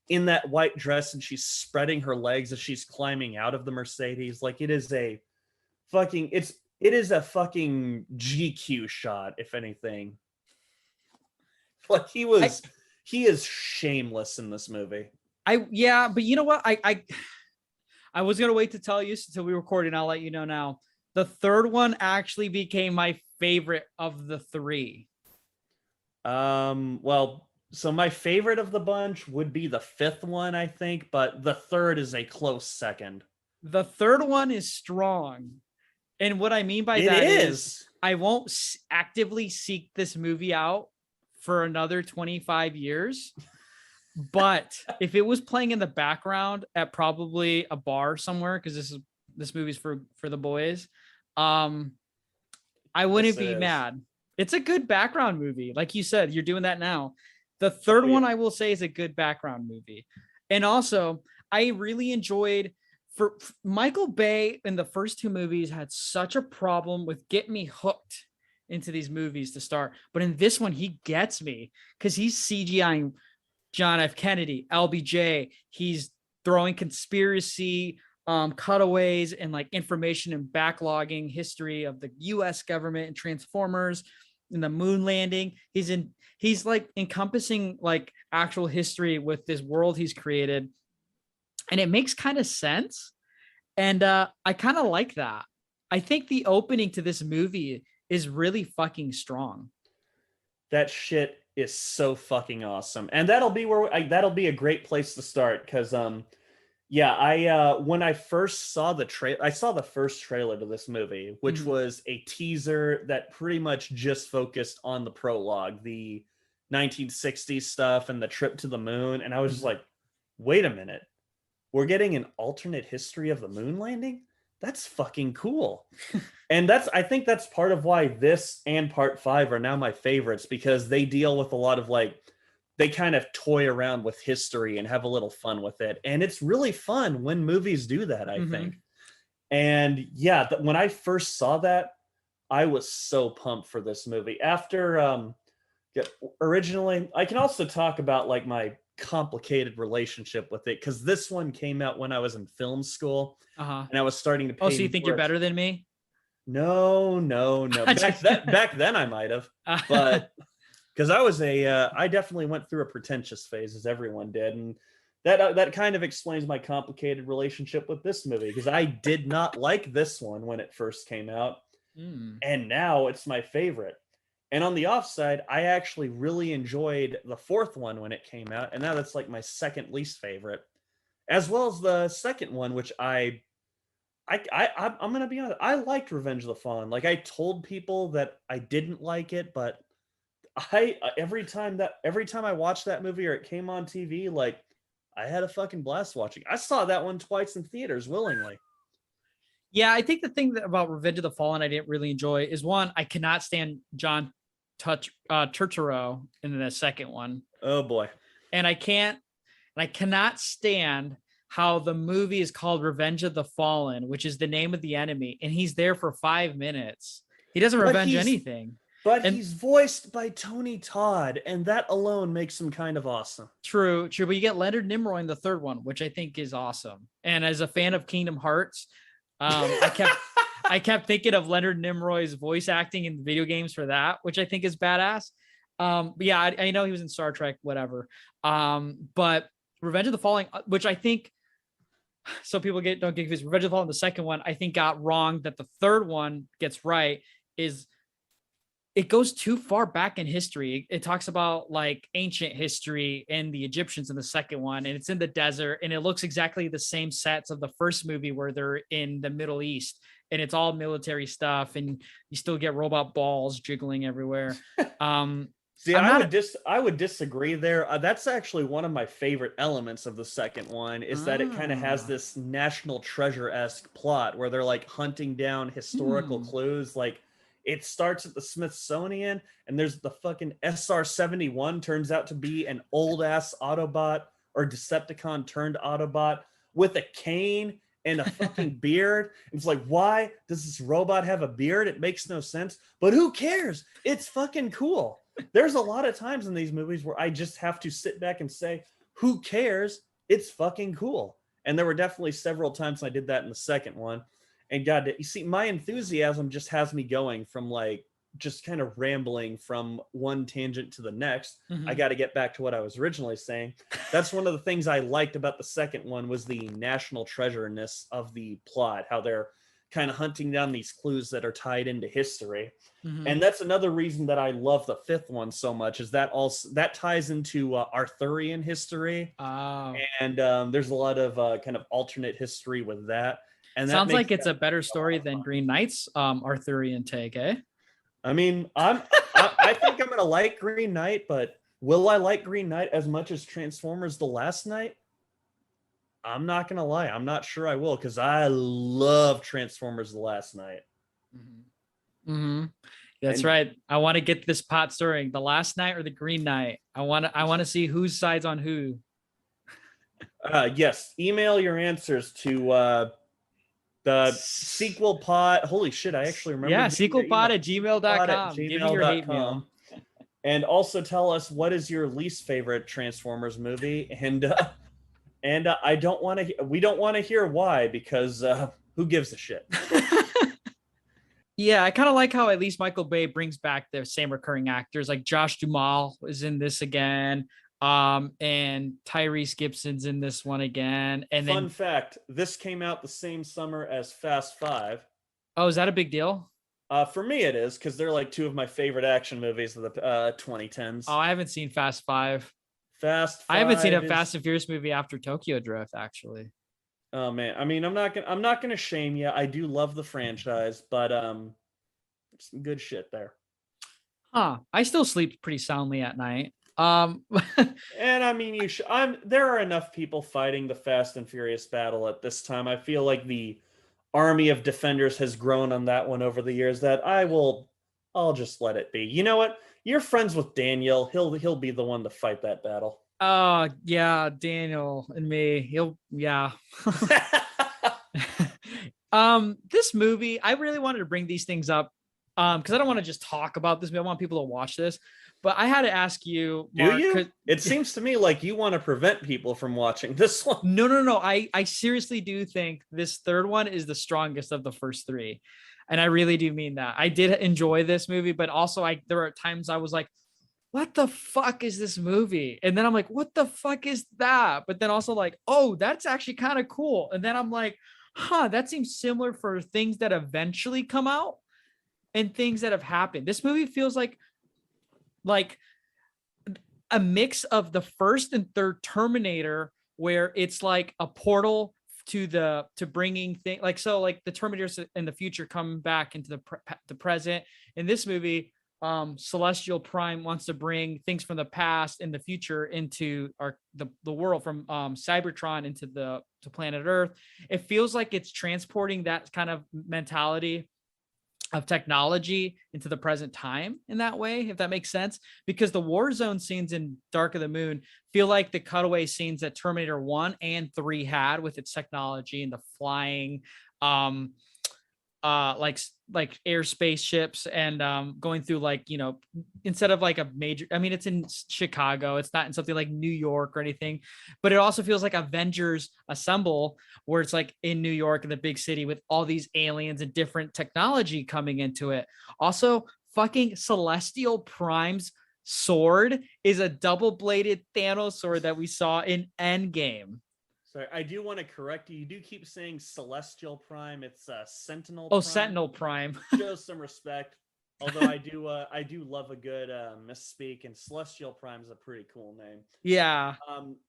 in that white dress, and she's spreading her legs as she's climbing out of the Mercedes. Like it is a fucking GQ shot, if anything. Like he is shameless in this movie. But you know what? I was gonna wait to tell you until we recorded, and I'll let you know now. The third one actually became my favorite of the 3. Well, so my favorite of the bunch would be the 5th one, I think, but the third is a close second. The third one is strong. And what I mean by that is I won't actively seek this movie out for another 25 years. But if it was playing in the background at probably a bar somewhere, because this movie's for the boys, I wouldn't be mad. It's a good background movie. Like you said, you're doing that now. The third one I will say is a good background movie. And also, I really enjoyed for Michael Bay in the first two movies had such a problem with getting me hooked into these movies to start. But in this one, he gets me because he's CGIing John F. Kennedy, LBJ. He's throwing conspiracy cutaways and like information and backlogging history of the U.S. government and Transformers and the moon landing. He's like encompassing like actual history with this world he's created, and it makes kind of sense. And I kind of like that. I think the opening to this movie is really fucking strong. That shit is so fucking awesome, and that'll be that'll be a great place to start because I when I first saw I saw the first trailer to this movie, which was a teaser that pretty much just focused on the prologue, the 1960s stuff and the trip to the moon, and I was just like, wait a minute, we're getting an alternate history of the moon landing? That's fucking cool. And I think that's part of why this and part 5 are now my favorites, because they deal with a lot of like, they kind of toy around with history and have a little fun with it. And it's really fun when movies do that, I think. And yeah, when I first saw that, I was so pumped for this movie. After, originally, I can also talk about like my complicated relationship with it, because this one came out when I was in film school, and I was starting to pay. Oh, so you think you're better than me? No. Back then I might have, but because I definitely went through a pretentious phase, as everyone did, and that kind of explains my complicated relationship with this movie, because I did not like this one when it first came out, and now it's my favorite. And on the offside, I actually really enjoyed the fourth one when it came out, and now that's like my second least favorite, as well as the second one, which I'm gonna be honest, I liked Revenge of the Fallen. Like, I told people that I didn't like it, but every time I watched that movie or it came on TV, like, I had a fucking blast watching. I saw that one twice in theaters willingly. Yeah, I think the thing about Revenge of the Fallen I didn't really enjoy is, one, I cannot stand John Turturro in the second one. Oh boy. And I cannot stand how the movie is called Revenge of the Fallen, which is the name of the enemy, and he's there for 5 minutes. He doesn't revenge anything. But he's voiced by Tony Todd, and that alone makes him kind of awesome. True. But you get Leonard Nimoy in the third one, which I think is awesome. And as a fan of Kingdom Hearts, I kept thinking of Leonard Nimoy's voice acting in video games for that, which I think is badass. But yeah, I know he was in Star Trek, whatever. But Revenge of the Fallen, which I think some people don't get confused. Revenge of the Fallen, the second one, I think got wrong that the third one gets right, is it goes too far back in history. It talks about like ancient history and the Egyptians in the second one, and it's in the desert, and it looks exactly the same sets of the first movie where they're in the Middle East, and it's all military stuff, and you still get robot balls jiggling everywhere. See, I would disagree there. That's actually one of my favorite elements of the second one, is that it kind of has this National Treasure-esque plot where they're like hunting down historical clues. Like, it starts at the Smithsonian, and there's the fucking SR-71 turns out to be an old ass Autobot or Decepticon turned Autobot with a cane and a fucking beard. It's like, why does this robot have a beard? It makes no sense, but who cares? It's fucking cool. There's a lot of times in these movies where I just have to sit back and say, who cares? It's fucking cool. And there were definitely several times I did that in the second one. And God, you see, my enthusiasm just has me going from like, just kind of rambling from one tangent to the next. I got to get back to what I was originally saying. That's one of the things I liked about the second one, was the national treasure-ness of the plot, how they're kind of hunting down these clues that are tied into history. And that's another reason that I love the fifth one so much, is that also that ties into Arthurian history. And there's a lot of kind of alternate history with that. And sounds like it's a better story than Green Knight's Arthurian take, eh? I mean, I think I'm gonna like Green Knight, but will I like Green Knight as much as Transformers: The Last Knight? I'm not gonna lie, I'm not sure I will, because I love Transformers: The Last Knight. Mm-hmm. That's right. I want to get this pot stirring. The Last Knight or the Green Knight? I want to see whose side's on who. Yes, email your answers to the Sequelpod. Holy shit, I actually remember. Yeah, sequelpod@gmail.com. Give me your hate mail. And also tell us, what is your least favorite Transformers movie? And I don't want to. We don't want to hear why, because who gives a shit? Yeah, I kind of like how at least Michael Bay brings back the same recurring actors. Like Josh Duhamel is in this again, and Tyrese Gibson's in this one again. And Fun fact: this came out the same summer as Fast 5. Oh, is that a big deal? For me, it is, because they're like two of my favorite action movies of the 2010s. Oh, I haven't seen Fast 5. Fast 5 I haven't seen a Fast and Furious movie after Tokyo Drift, actually. Oh man, I mean, I'm not gonna shame you. I do love the franchise, but some good shit there. I still sleep pretty soundly at night. And I mean, you should. There are enough people fighting the Fast and Furious battle at this time. I feel like the army of defenders has grown on that one over the years, that I'll just let it be. You know what? You're friends with Daniel. He'll be the one to fight that battle. Oh yeah, Daniel and me. Yeah. This movie, I really wanted to bring these things up because I don't want to just talk about this. I want people to watch this. But I had to ask you, Mark, do you? It seems to me like you want to prevent people from watching this one. No. I seriously do think this third one is the strongest of the first three. And I really do mean that. I did enjoy this movie, but also there are times I was like, what the fuck is this movie? And then I'm like, what the fuck is that? But then also like, oh, that's actually kind of cool. And then I'm like, that seems similar for things that eventually come out and things that have happened. This movie feels like a mix of the first and third Terminator, where it's like a portal to bringing things like the Terminators in the future come back into the present. In this movie, Celestial Prime wants to bring things from the past and the future into the world, from Cybertron into to planet Earth. It feels like it's transporting that kind of mentality of technology into the present time in that way, if that makes sense, because the war zone scenes in Dark of the Moon feel like the cutaway scenes that Terminator 1 and 3 had with its technology and the flying like airspace ships and going through, like, you know, instead of like a major, I mean, it's in Chicago, it's not in something like New York or anything, but it also feels like Avengers Assemble, where it's like in New York, in the big city, with all these aliens and different technology coming into it. Also, fucking Celestial Prime's sword is a double-bladed Thanos sword that we saw in Endgame. Sorry, I do want to correct you. You do keep saying Celestial Prime. It's Sentinel. Oh, Prime. Sentinel Prime. Show some respect. Although I do love a good misspeak, and Celestial Prime is a pretty cool name. Yeah.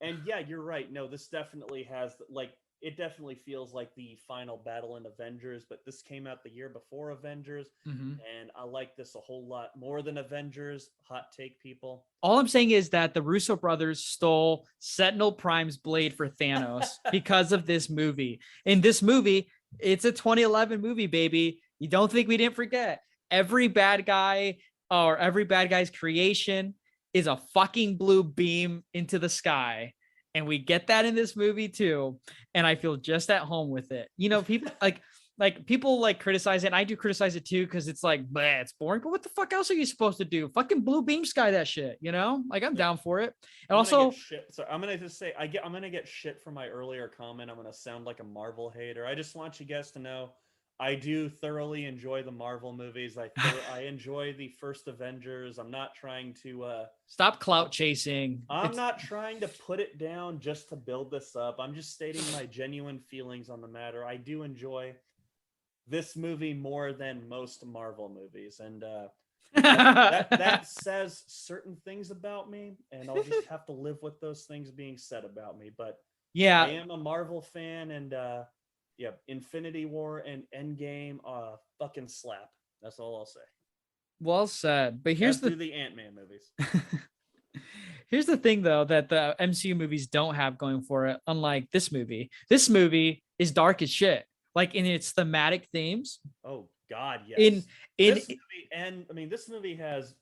And yeah, you're right. No, this definitely has, like, it definitely feels like the final battle in Avengers, but this came out the year before Avengers, and I like this a whole lot more than Avengers. Hot take, people. All I'm saying is that the Russo brothers stole Sentinel Prime's blade for Thanos because of this movie. In this movie, it's a 2011 movie, baby. You don't think we didn't forget? Every bad guy or every bad guy's creation is a fucking blue beam into the sky. And we get that in this movie too. And I feel just at home with it. You know, people like people like criticize it. And I do criticize it too, because it's like, bleh, it's boring. But what the fuck else are you supposed to do? Fucking blue beam sky that shit, you know? Like, I'm down for it. And also, so I'm gonna just say I'm gonna get shit for my earlier comment. I'm gonna sound like a Marvel hater. I just want you guys to know I do thoroughly enjoy the Marvel movies. I enjoy the first Avengers. I'm not trying to stop clout chasing. I'm not trying to put it down just to build this up. I'm just stating my genuine feelings on the matter. I do enjoy this movie more than most Marvel movies, and that says certain things about me, and I'll just have to live with those things being said about me. But yeah, I am a Marvel fan, and yeah, Infinity War and Endgame, fucking slap. That's all I'll say. Well said. But here's the Ant-Man movies. Here's the thing, though, that the MCU movies don't have going for it, unlike this movie. This movie is dark as shit, like in its thematic themes. Oh God, yes. In this movie, and I mean, this movie has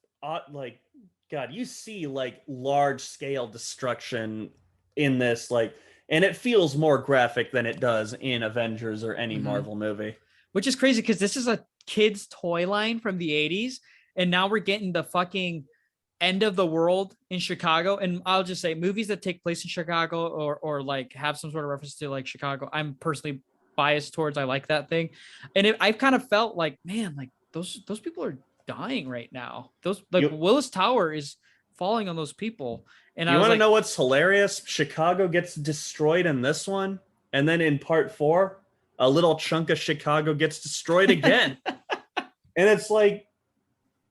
like, God, you see like large scale destruction in this, like, and it feels more graphic than it does in Avengers or any Marvel movie. Which is crazy because this is a kid's toy line from the 80s, and now we're getting the fucking end of the world in Chicago. And I'll just say movies that take place in Chicago or like have some sort of reference to like Chicago, I'm personally biased towards. I like that thing. And I've kind of felt like, man, like those people are dying right now. Those like Willis Tower is falling on those people. And you want to know what's hilarious? Chicago gets destroyed in this one. And then in part 4, a little chunk of Chicago gets destroyed again. And it's like,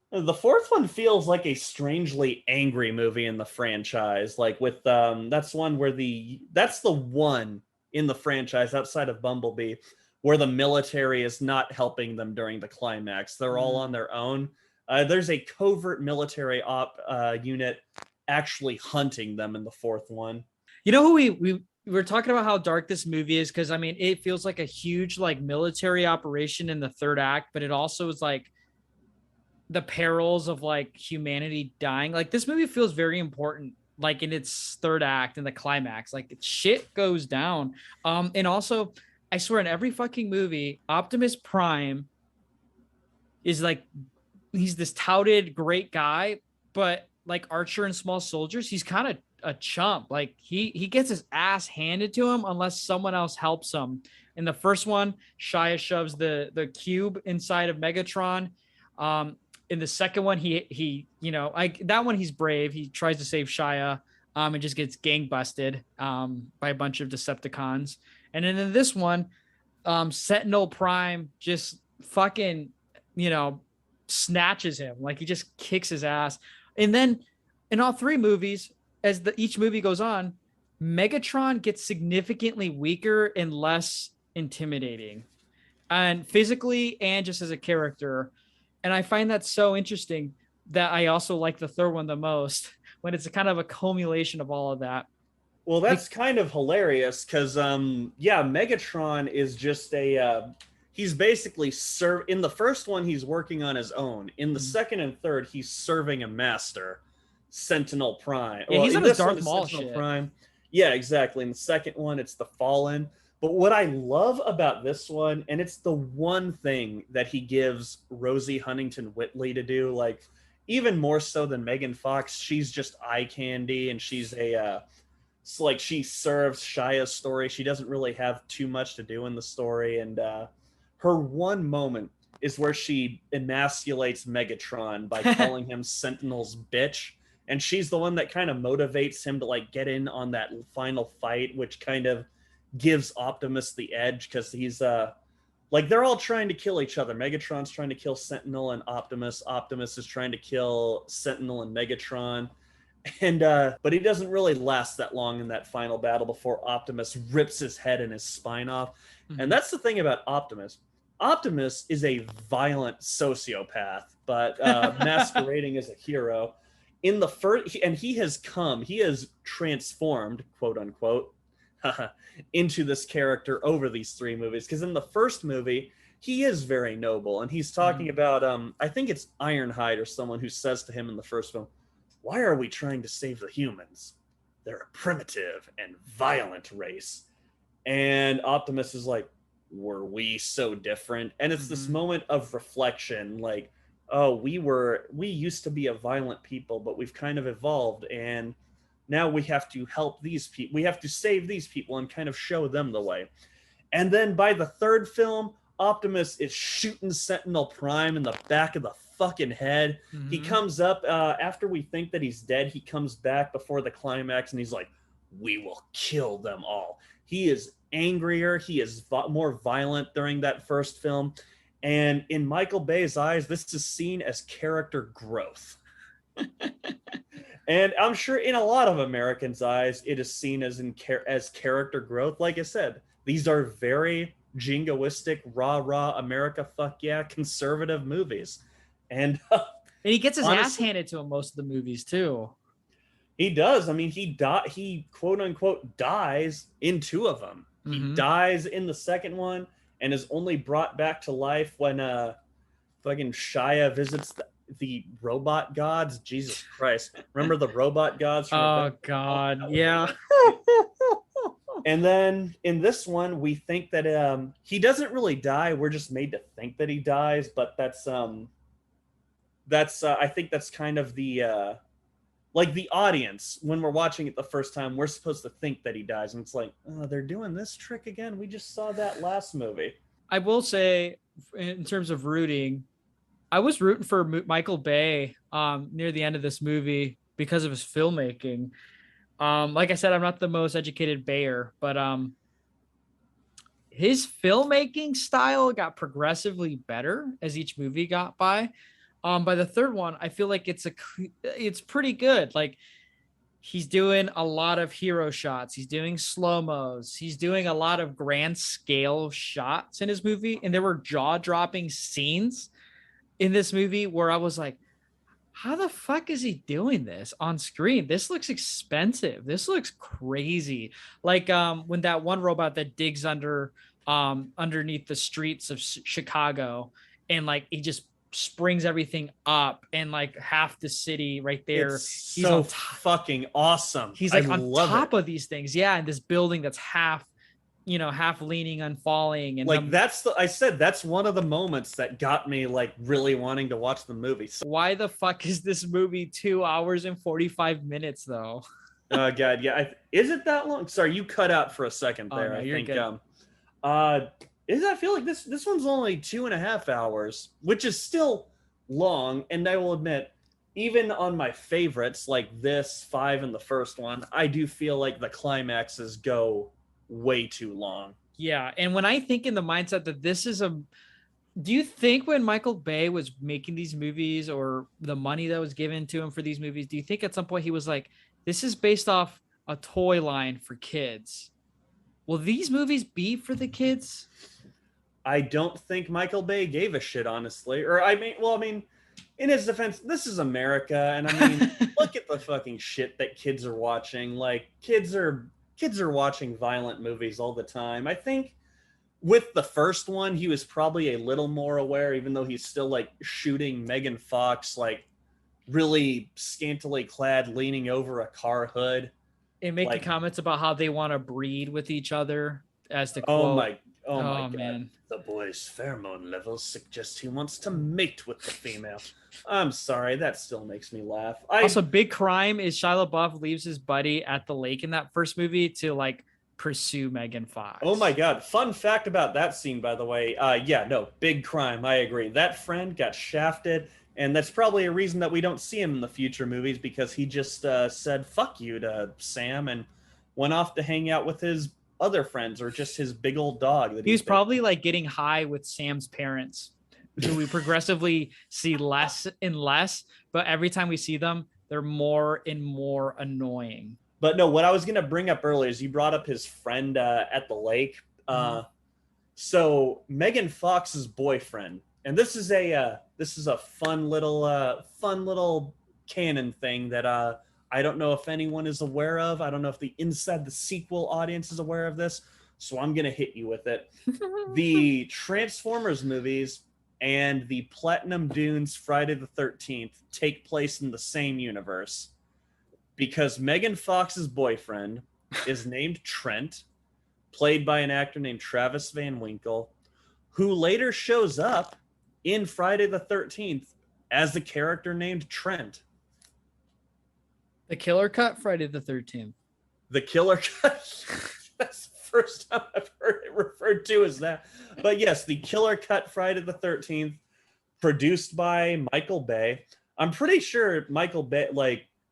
the fourth one feels like a strangely angry movie in the franchise. Like with that's the one in the franchise outside of Bumblebee where the military is not helping them during the climax. They're all on their own. There's a covert military unit actually hunting them in the fourth one. You know who we were talking about how dark this movie is, because I mean it feels like a huge like military operation in the third act, but it also is like the perils of like humanity dying. Like this movie feels very important, like in its third act and the climax, like shit goes down. And also I swear in every fucking movie, Optimus Prime is like, he's this touted great guy, but like Archer and Small Soldiers, he's kind of a chump. Like he gets his ass handed to him unless someone else helps him. In the first one, Shia shoves the cube inside of Megatron. In the second one, he that one he's brave. He tries to save Shia, and just gets gang busted by a bunch of Decepticons. And then in this one, Sentinel Prime just fucking snatches him. Like he just kicks his ass. And then in all three movies, as each movie goes on, Megatron gets significantly weaker and less intimidating, and physically and just as a character. And I find that so interesting that I also like the third one the most, when it's a kind of a culmination of all of that. Well, that's kind of hilarious because, Megatron is just he's basically in the first one, he's working on his own. In the second and third, he's serving a master, Sentinel Prime. Yeah, he's on his Darth Maul shit. Prime. Yeah, exactly. In the second one, it's the Fallen. But what I love about this one, and it's the one thing that he gives Rosie Huntington-Whiteley to do, like even more so than Megan Fox, she's just eye candy, and she's she serves Shia's story. She doesn't really have too much to do in the story, and her one moment is where she emasculates Megatron by calling him Sentinel's bitch, and she's the one that kind of motivates him to like get in on that final fight, which kind of gives Optimus the edge because he's they're all trying to kill each other. Megatron's trying to kill Sentinel and Optimus. Optimus is trying to kill Sentinel and Megatron. And but he doesn't really last that long in that final battle before Optimus rips his head and his spine off. Mm-hmm. And that's the thing about Optimus. Optimus is a violent sociopath, but masquerading as a hero. In the first, and he has transformed, quote unquote, into this character over these three movies. Because in the first movie, he is very noble, and he's talking about I think it's Ironhide or someone who says to him in the first film, "Why are we trying to save the humans? They're a primitive and violent race." And Optimus is like, "Were we so different?" And it's this moment of reflection, like, oh, we used to be a violent people, but we've kind of evolved, and now we have to help these people. We have to save these people and kind of show them the way. And then by the third film, Optimus is shooting Sentinel Prime in the back of the fucking head. Mm-hmm. He comes up after we think that he's dead. He comes back before the climax, and he's like, "We will kill them all." He is angrier. He is more violent during that first film. And in Michael Bay's eyes, this is seen as character growth. And I'm sure in a lot of Americans' eyes, it is seen as character growth. Like I said, these are very jingoistic, rah-rah, America, fuck yeah, conservative movies. And And he gets his ass Honestly- handed to him most of the movies too. He does. I mean, he quote unquote dies in 2 of them. He dies in the second one and is only brought back to life when fucking Shia visits the robot gods. Jesus Christ. Remember the robot gods? Oh God. Yeah. And then in this one, we think that he doesn't really die. We're just made to think that he dies, but that's I think that's kind of the like the audience, when we're watching it the first time, we're supposed to think that he dies, and it's like, oh, they're doing this trick again. We just saw that last movie. I will say, in terms of rooting, I was rooting for Michael Bay near the end of this movie because of his filmmaking. Like I said, I'm not the most educated Bayer, but his filmmaking style got progressively better as each movie got by. By the third one, I feel like it's pretty good. Like, he's doing a lot of hero shots. He's doing slow-mos. He's doing a lot of grand scale shots in his movie. And there were jaw-dropping scenes in this movie where I was like, how the fuck is he doing this on screen? This looks expensive. This looks crazy. Like when that one robot that digs underneath the streets of Chicago, and like he just springs everything up, and like half the city right there. It's he's so on fucking awesome. He's like on love top it. of these things. Yeah. And this building that's half leaning and falling. And Like I said, that's one of the moments that got me like really wanting to watch the movie. So, why the fuck is this movie 2 hours and 45 minutes though? oh God. Yeah. Is it that long? Sorry, you cut out for a second there. No, I you're think, good. I feel like this one's only 2.5 hours, which is still long. And I will admit, even on my favorites like this 5 and the first one, I do feel like the climaxes go way too long. Yeah. And when I think in the mindset that do you think when Michael Bay was making these movies, or the money that was given to him for these movies, do you think at some point he was like, this is based off a toy line for kids? Will these movies be for the kids? I don't think Michael Bay gave a shit, honestly. Or I mean, in his defense, this is America, and I mean, look at the fucking shit that kids are watching. Like, kids are watching violent movies all the time. I think with the first one, he was probably a little more aware, even though he's still like shooting Megan Fox like really scantily clad, leaning over a car hood. And make like, the comments about how they want to breed with each other, as the oh quote. my God. Man. The boy's pheromone levels suggest he wants to mate with the female. I'm sorry, that still makes me laugh. Also, big crime is Shia LaBeouf leaves his buddy at the lake in that first movie to like pursue Megan Fox. Oh my God. Fun fact about that scene, by the way. Big crime. I agree. That friend got shafted, and that's probably a reason that we don't see him in the future movies, because he just said fuck you to Sam and went off to hang out with his other friends, or just his big old dog. That he was probably like getting high with Sam's parents, who we progressively see less and less, but every time we see them, they're more and more annoying. But no, what I was going to bring up earlier is you brought up his friend at the lake. So Megan Fox's boyfriend, and this is a fun little canon thing that I don't know if anyone is aware of. I don't know if the Inside the Sequel audience is aware of this, so I'm going to hit you with it. The Transformers movies and the Platinum Dunes Friday the 13th take place in the same universe, because Megan Fox's boyfriend is named Trent, played by an actor named Travis Van Winkle, who later shows up in Friday the 13th as the character named Trent. The Killer Cut Friday the 13th. The Killer Cut. That's the first time I've heard it referred to as that. But yes, the Killer Cut Friday the 13th, produced by Michael Bay. I'm pretty sure Michael Bay,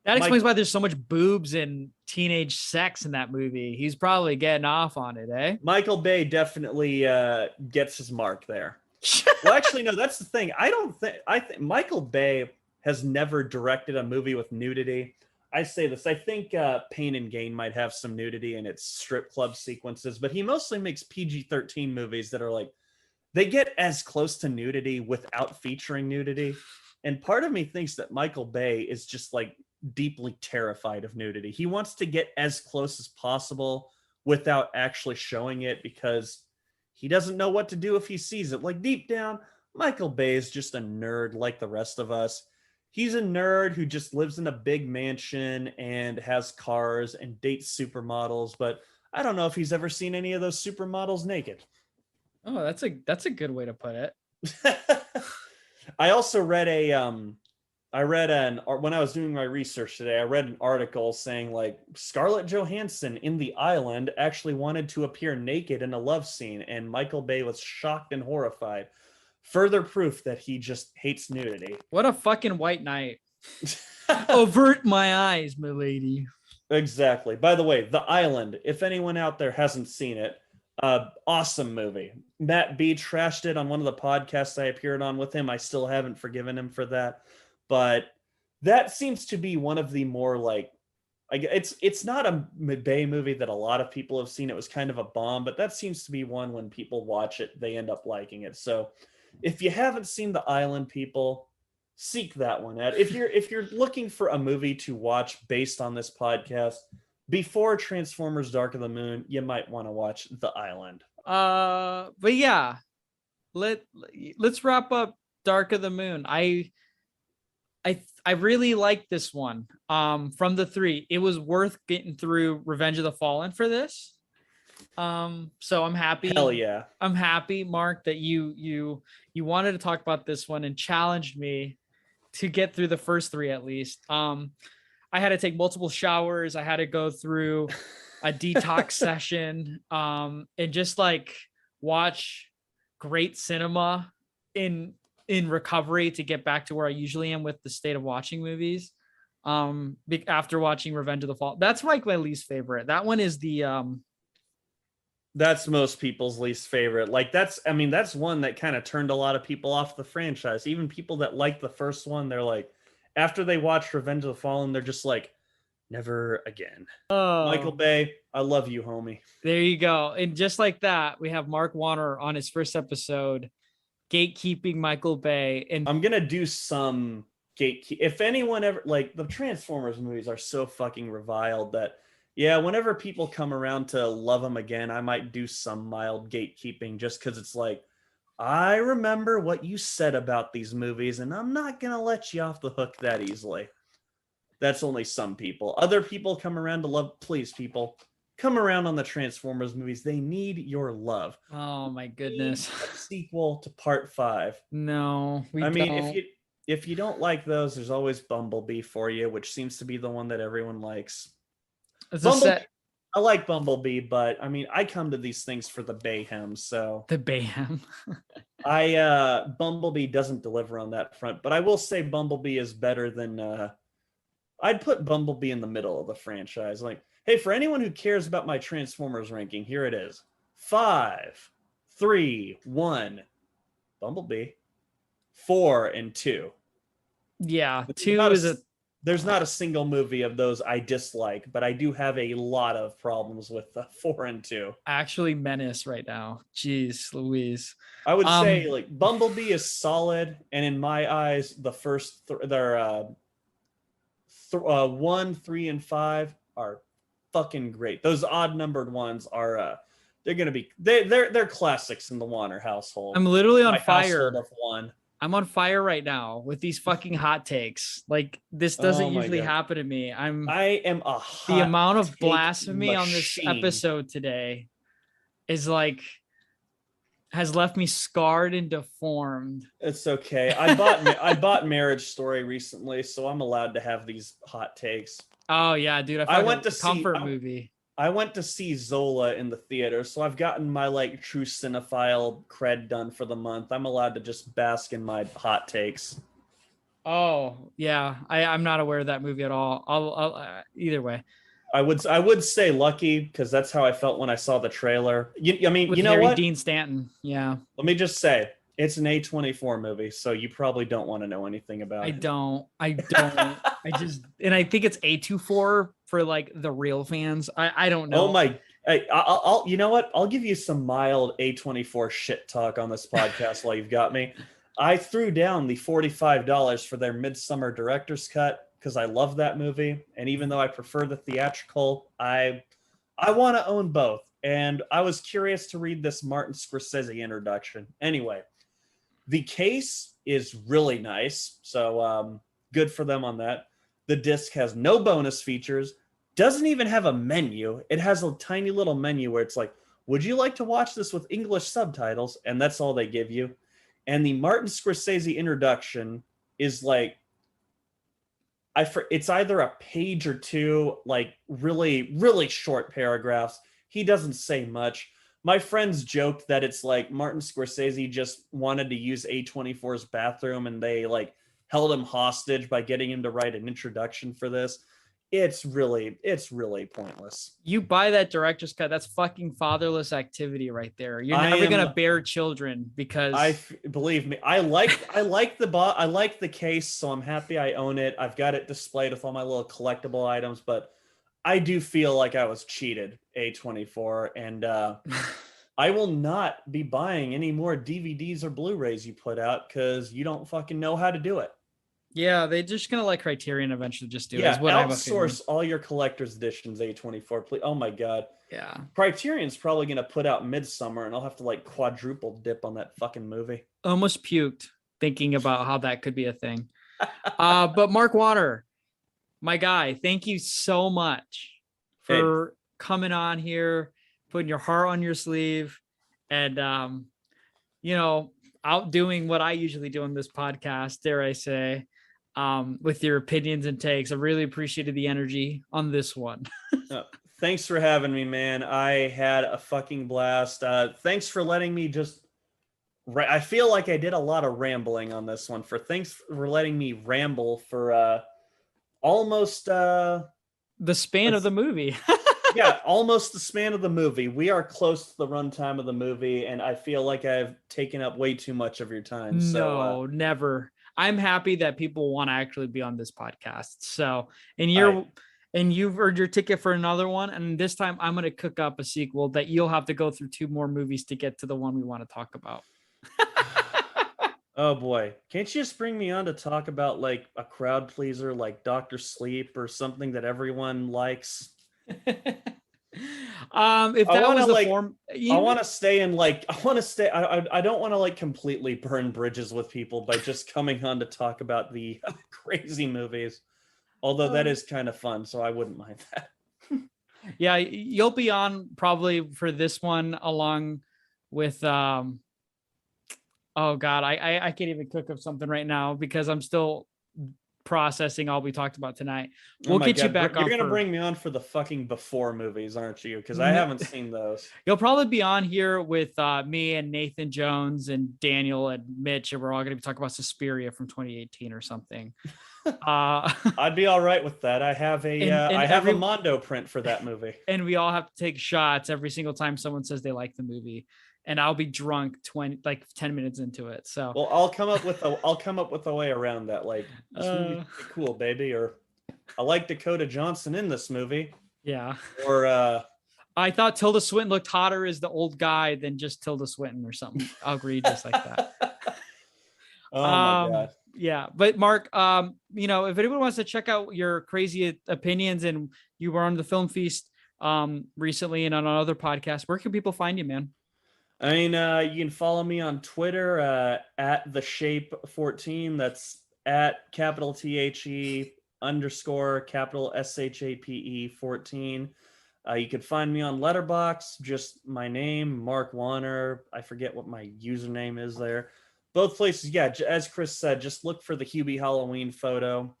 that explains why there's so much boobs and teenage sex in that movie. He's probably getting off on it, eh? Michael Bay definitely gets his mark there. Well, actually, no, that's the thing. I think Michael Bay has never directed a movie with nudity. I say this. I think Pain and Gain might have some nudity in its strip club sequences, but he mostly makes PG-13 movies that are like, they get as close to nudity without featuring nudity. And part of me thinks that Michael Bay is just like deeply terrified of nudity. He wants to get as close as possible without actually showing it because he doesn't know what to do if he sees it. Like deep down, Michael Bay is just a nerd like the rest of us. He's a nerd who just lives in a big mansion and has cars and dates supermodels, but I don't know if he's ever seen any of those supermodels naked. Oh, that's a good way to put it. I also read when I was doing my research today, I read an article saying like Scarlett Johansson in The Island actually wanted to appear naked in a love scene, and Michael Bay was shocked and horrified. Further proof that he just hates nudity. What a fucking white knight. Avert my eyes, my lady. Exactly. By the way, The Island, if anyone out there hasn't seen it, awesome movie. Matt B trashed it on one of the podcasts I appeared on with him. I still haven't forgiven him for that. But that seems to be one of the more like, it's not a Bay movie that a lot of people have seen. It was kind of a bomb, but that seems to be one when people watch it, they end up liking it. So if you haven't seen The Island, people, seek that one out. If you're looking for a movie to watch based on this podcast, before Transformers Dark of the Moon, you might want to watch The Island. But yeah, let's wrap up Dark of the Moon. I really like this one. From the three, it was worth getting through Revenge of the Fallen for this. So I'm happy. Hell yeah. I'm happy, Mark, that you wanted to talk about this one and challenged me to get through the first three at least. I had to take multiple showers. I had to go through a detox session, and just like watch great cinema in recovery to get back to where I usually am with the state of watching movies. After watching Revenge of the Fall, that's like my least favorite. That one is that's most people's least favorite. Like that's one that kind of turned a lot of people off the franchise. Even people that liked the first one, they're like, after they watched Revenge of the Fallen, they're just like, never again. Oh, Michael Bay, I love you, homie. There you go. And just like that, we have Mark Wanner on his first episode, gatekeeping Michael Bay. And I'm gonna do some gatekeep. If anyone ever, like, the Transformers movies are so fucking reviled that, yeah, whenever people come around to love them again, I might do some mild gatekeeping just because it's like, I remember what you said about these movies, and I'm not going to let you off the hook that easily. That's only some people. Other people come around to love. Please, people, come around on the Transformers movies. They need your love. Oh, my goodness. A sequel to Part 5. No, I mean, if you don't like those, there's always Bumblebee for you, which seems to be the one that everyone likes. I like Bumblebee, but I mean, I come to these things for the Bayhem, so the Bayhem. Bumblebee doesn't deliver on that front, but I will say Bumblebee is better than I'd put Bumblebee in the middle of the franchise. Like, hey, for anyone who cares about my Transformers ranking, here it is. 5, 3, 1, Bumblebee. 4 and 2. Yeah, 2 is there's not a single movie of those I dislike, but I do have a lot of problems with 4 and 2. Actually, menace right now. Jeez, Louise. I would say like Bumblebee is solid, and in my eyes, the first 1, 3, and 5 are fucking great. Those odd numbered ones are they're gonna be they're classics in the Wanner household. I'm literally on fire. Of one. I'm on fire right now with these fucking hot takes. Like, this doesn't usually happen to me. I am a hot the amount of blasphemy machine on this episode today is like has left me scarred and deformed. It's okay. I bought Marriage Story recently, so I'm allowed to have these hot takes. Oh yeah, dude. I went to comfort movie. I went to see Zola in the theater, so I've gotten my like true cinephile cred done for the month. I'm allowed to just bask in my hot takes. Oh yeah, I'm not aware of that movie at all. I'll either way. I would say lucky because that's how I felt when I saw the trailer. With you know Harry what? Dean Stanton. Yeah. Let me just say it's an A24 movie, so you probably don't want to know anything about it. I don't. I think it's A24 for like the real fans. I don't know. Oh my! I'll you know what? I'll give you some mild A24 shit talk on this podcast while you've got me. I threw down the $45 for their Midsummer director's cut because I love that movie, and even though I prefer the theatrical, I want to own both. And I was curious to read this Martin Scorsese introduction. Anyway, the case is really nice, so good for them on that. The disc has no bonus features, doesn't even have a menu. It has a tiny little menu where it's like, would you like to watch this with English subtitles? And that's all they give you. And the Martin Scorsese introduction is like, it's either a page or two, like really, really short paragraphs. He doesn't say much. My friends joked that it's like Martin Scorsese just wanted to use A24's bathroom and they like held him hostage by getting him to write an introduction for this. It's really pointless. You buy that director's cut, that's fucking fatherless activity right there. You're never gonna bear children because believe me, I like the case, so I'm happy I own it. I've got it displayed with all my little collectible items, but I do feel like I was cheated, A24, and I will not be buying any more DVDs or Blu-rays you put out because you don't fucking know how to do it. Yeah, they're just gonna let Criterion eventually just do it. Yeah, outsource all your collector's editions, A24, please. Oh my god. Yeah. Criterion's probably gonna put out Midsummer, and I'll have to like quadruple dip on that fucking movie. Almost puked thinking about how that could be a thing. But Mark Wanner, my guy, thank you so much for coming on here, putting your heart on your sleeve, and outdoing what I usually do on this podcast, dare I say. With your opinions and takes. I really appreciated the energy on this one. Thanks for having me, man. I had a fucking blast. Thanks for letting me I feel like I did a lot of rambling on this one. Thanks for letting me ramble for almost the span of the movie. Yeah, almost the span of the movie. We are close to the runtime of the movie, and I feel like I've taken up way too much of your time. No, never. I'm happy that people want to actually be on this podcast. So, and you've earned your ticket for another one. And this time I'm going to cook up a sequel that you'll have to go through 2 more movies to get to the one we want to talk about. Oh boy. Can't you just bring me on to talk about like a crowd pleaser, like Dr. Sleep or something that everyone likes? If that was the form, I want to stay in I don't want to like completely burn bridges with people by just coming on to talk about the crazy movies, although that is kind of fun, so I wouldn't mind that. Yeah, you'll be on probably for this one along with oh god, I can't even cook up something right now because I'm still processing all we talked about tonight. We'll get you back on. You're gonna bring me on for the fucking before movies, aren't you? Because I haven't seen those. You'll probably be on here with me and Nathan Jones and Daniel and Mitch, and we're all gonna be talking about Suspiria from 2018 or something. I'd be all right with that. I have a Mondo print for that movie, and we all have to take shots every single time someone says they like the movie. And I'll be drunk 10 minutes into it. So well, I'll come up with a way around that. Like, this movie's pretty cool, baby. Or I like Dakota Johnson in this movie. Yeah. Or I thought Tilda Swinton looked hotter as the old guy than just Tilda Swinton or something outrageous like that. Oh my god. Yeah, but Mark, if anyone wants to check out your crazy opinions, and you were on the Film Feast recently and on another podcast, where can people find you, man? I mean, you can follow me on Twitter at theshape14. That's at capital THE _ capital SHAPE 14. You can find me on Letterboxd, just my name, Mark Wanner. I forget what my username is there. Both places, yeah, as Chris said, just look for the Hubie Halloween photo.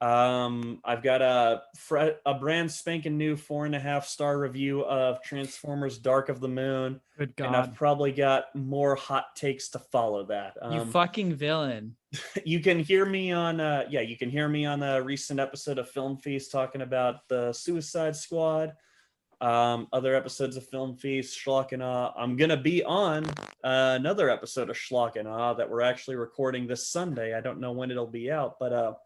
I've got a brand spanking new 4.5-star review of Transformers Dark of the Moon. Good God. And I've probably got more hot takes to follow that. You fucking villain. You can hear me on a recent episode of Film Feast talking about the Suicide Squad. Other episodes of Film Feast, Schlock and Awe. I'm gonna be on another episode of Schlock and Awe that we're actually recording this Sunday. I don't know when it'll be out, but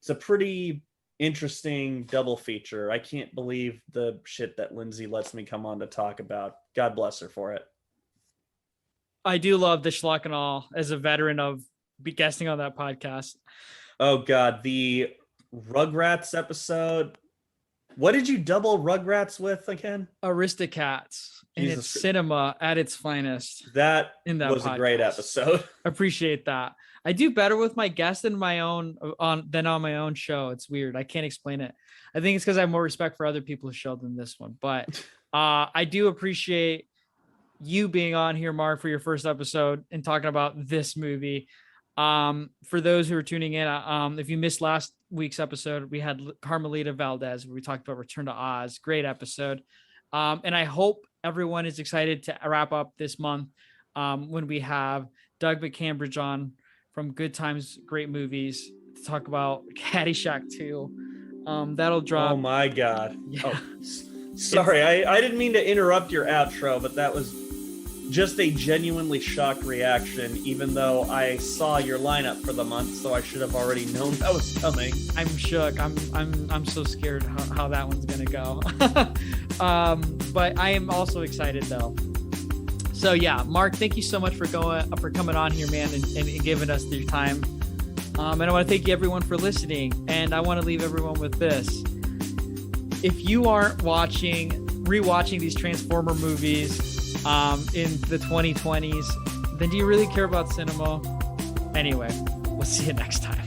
it's a pretty interesting double feature. I can't believe the shit that Lindsay lets me come on to talk about. God bless her for it. I do love the schlock and all as a veteran of guesting on that podcast. Oh God, the Rugrats episode. What did you double Rugrats with again? Aristocats. And it's cinema at its finest. That in that was podcast. A great episode. Appreciate that. I do better with my guests than on my own show. It's weird. I can't explain it. I think it's because I have more respect for other people's show than this one. But I do appreciate you being on here, Mark, for your first episode and talking about this movie. For those who are tuning in, if you missed last week's episode, we had Carmelita Valdez, where we talked about Return to Oz. Great episode. And I hope everyone is excited to wrap up this month when we have Doug McCambridge on from Good Times, Great Movies to talk about Caddyshack 2. That'll drop. Oh my God. Yeah. Oh, sorry, I didn't mean to interrupt your outro, but that was just a genuinely shocked reaction, even though I saw your lineup for the month, so I should have already known that was coming. I'm shook. I'm so scared how that one's gonna go. But I am also excited though. So yeah, Mark, thank you so much for coming on here, man, and giving us your time. And I want to thank you everyone for listening. And I want to leave everyone with this. If you aren't rewatching these Transformer movies in the 2020s, then do you really care about cinema? Anyway, we'll see you next time.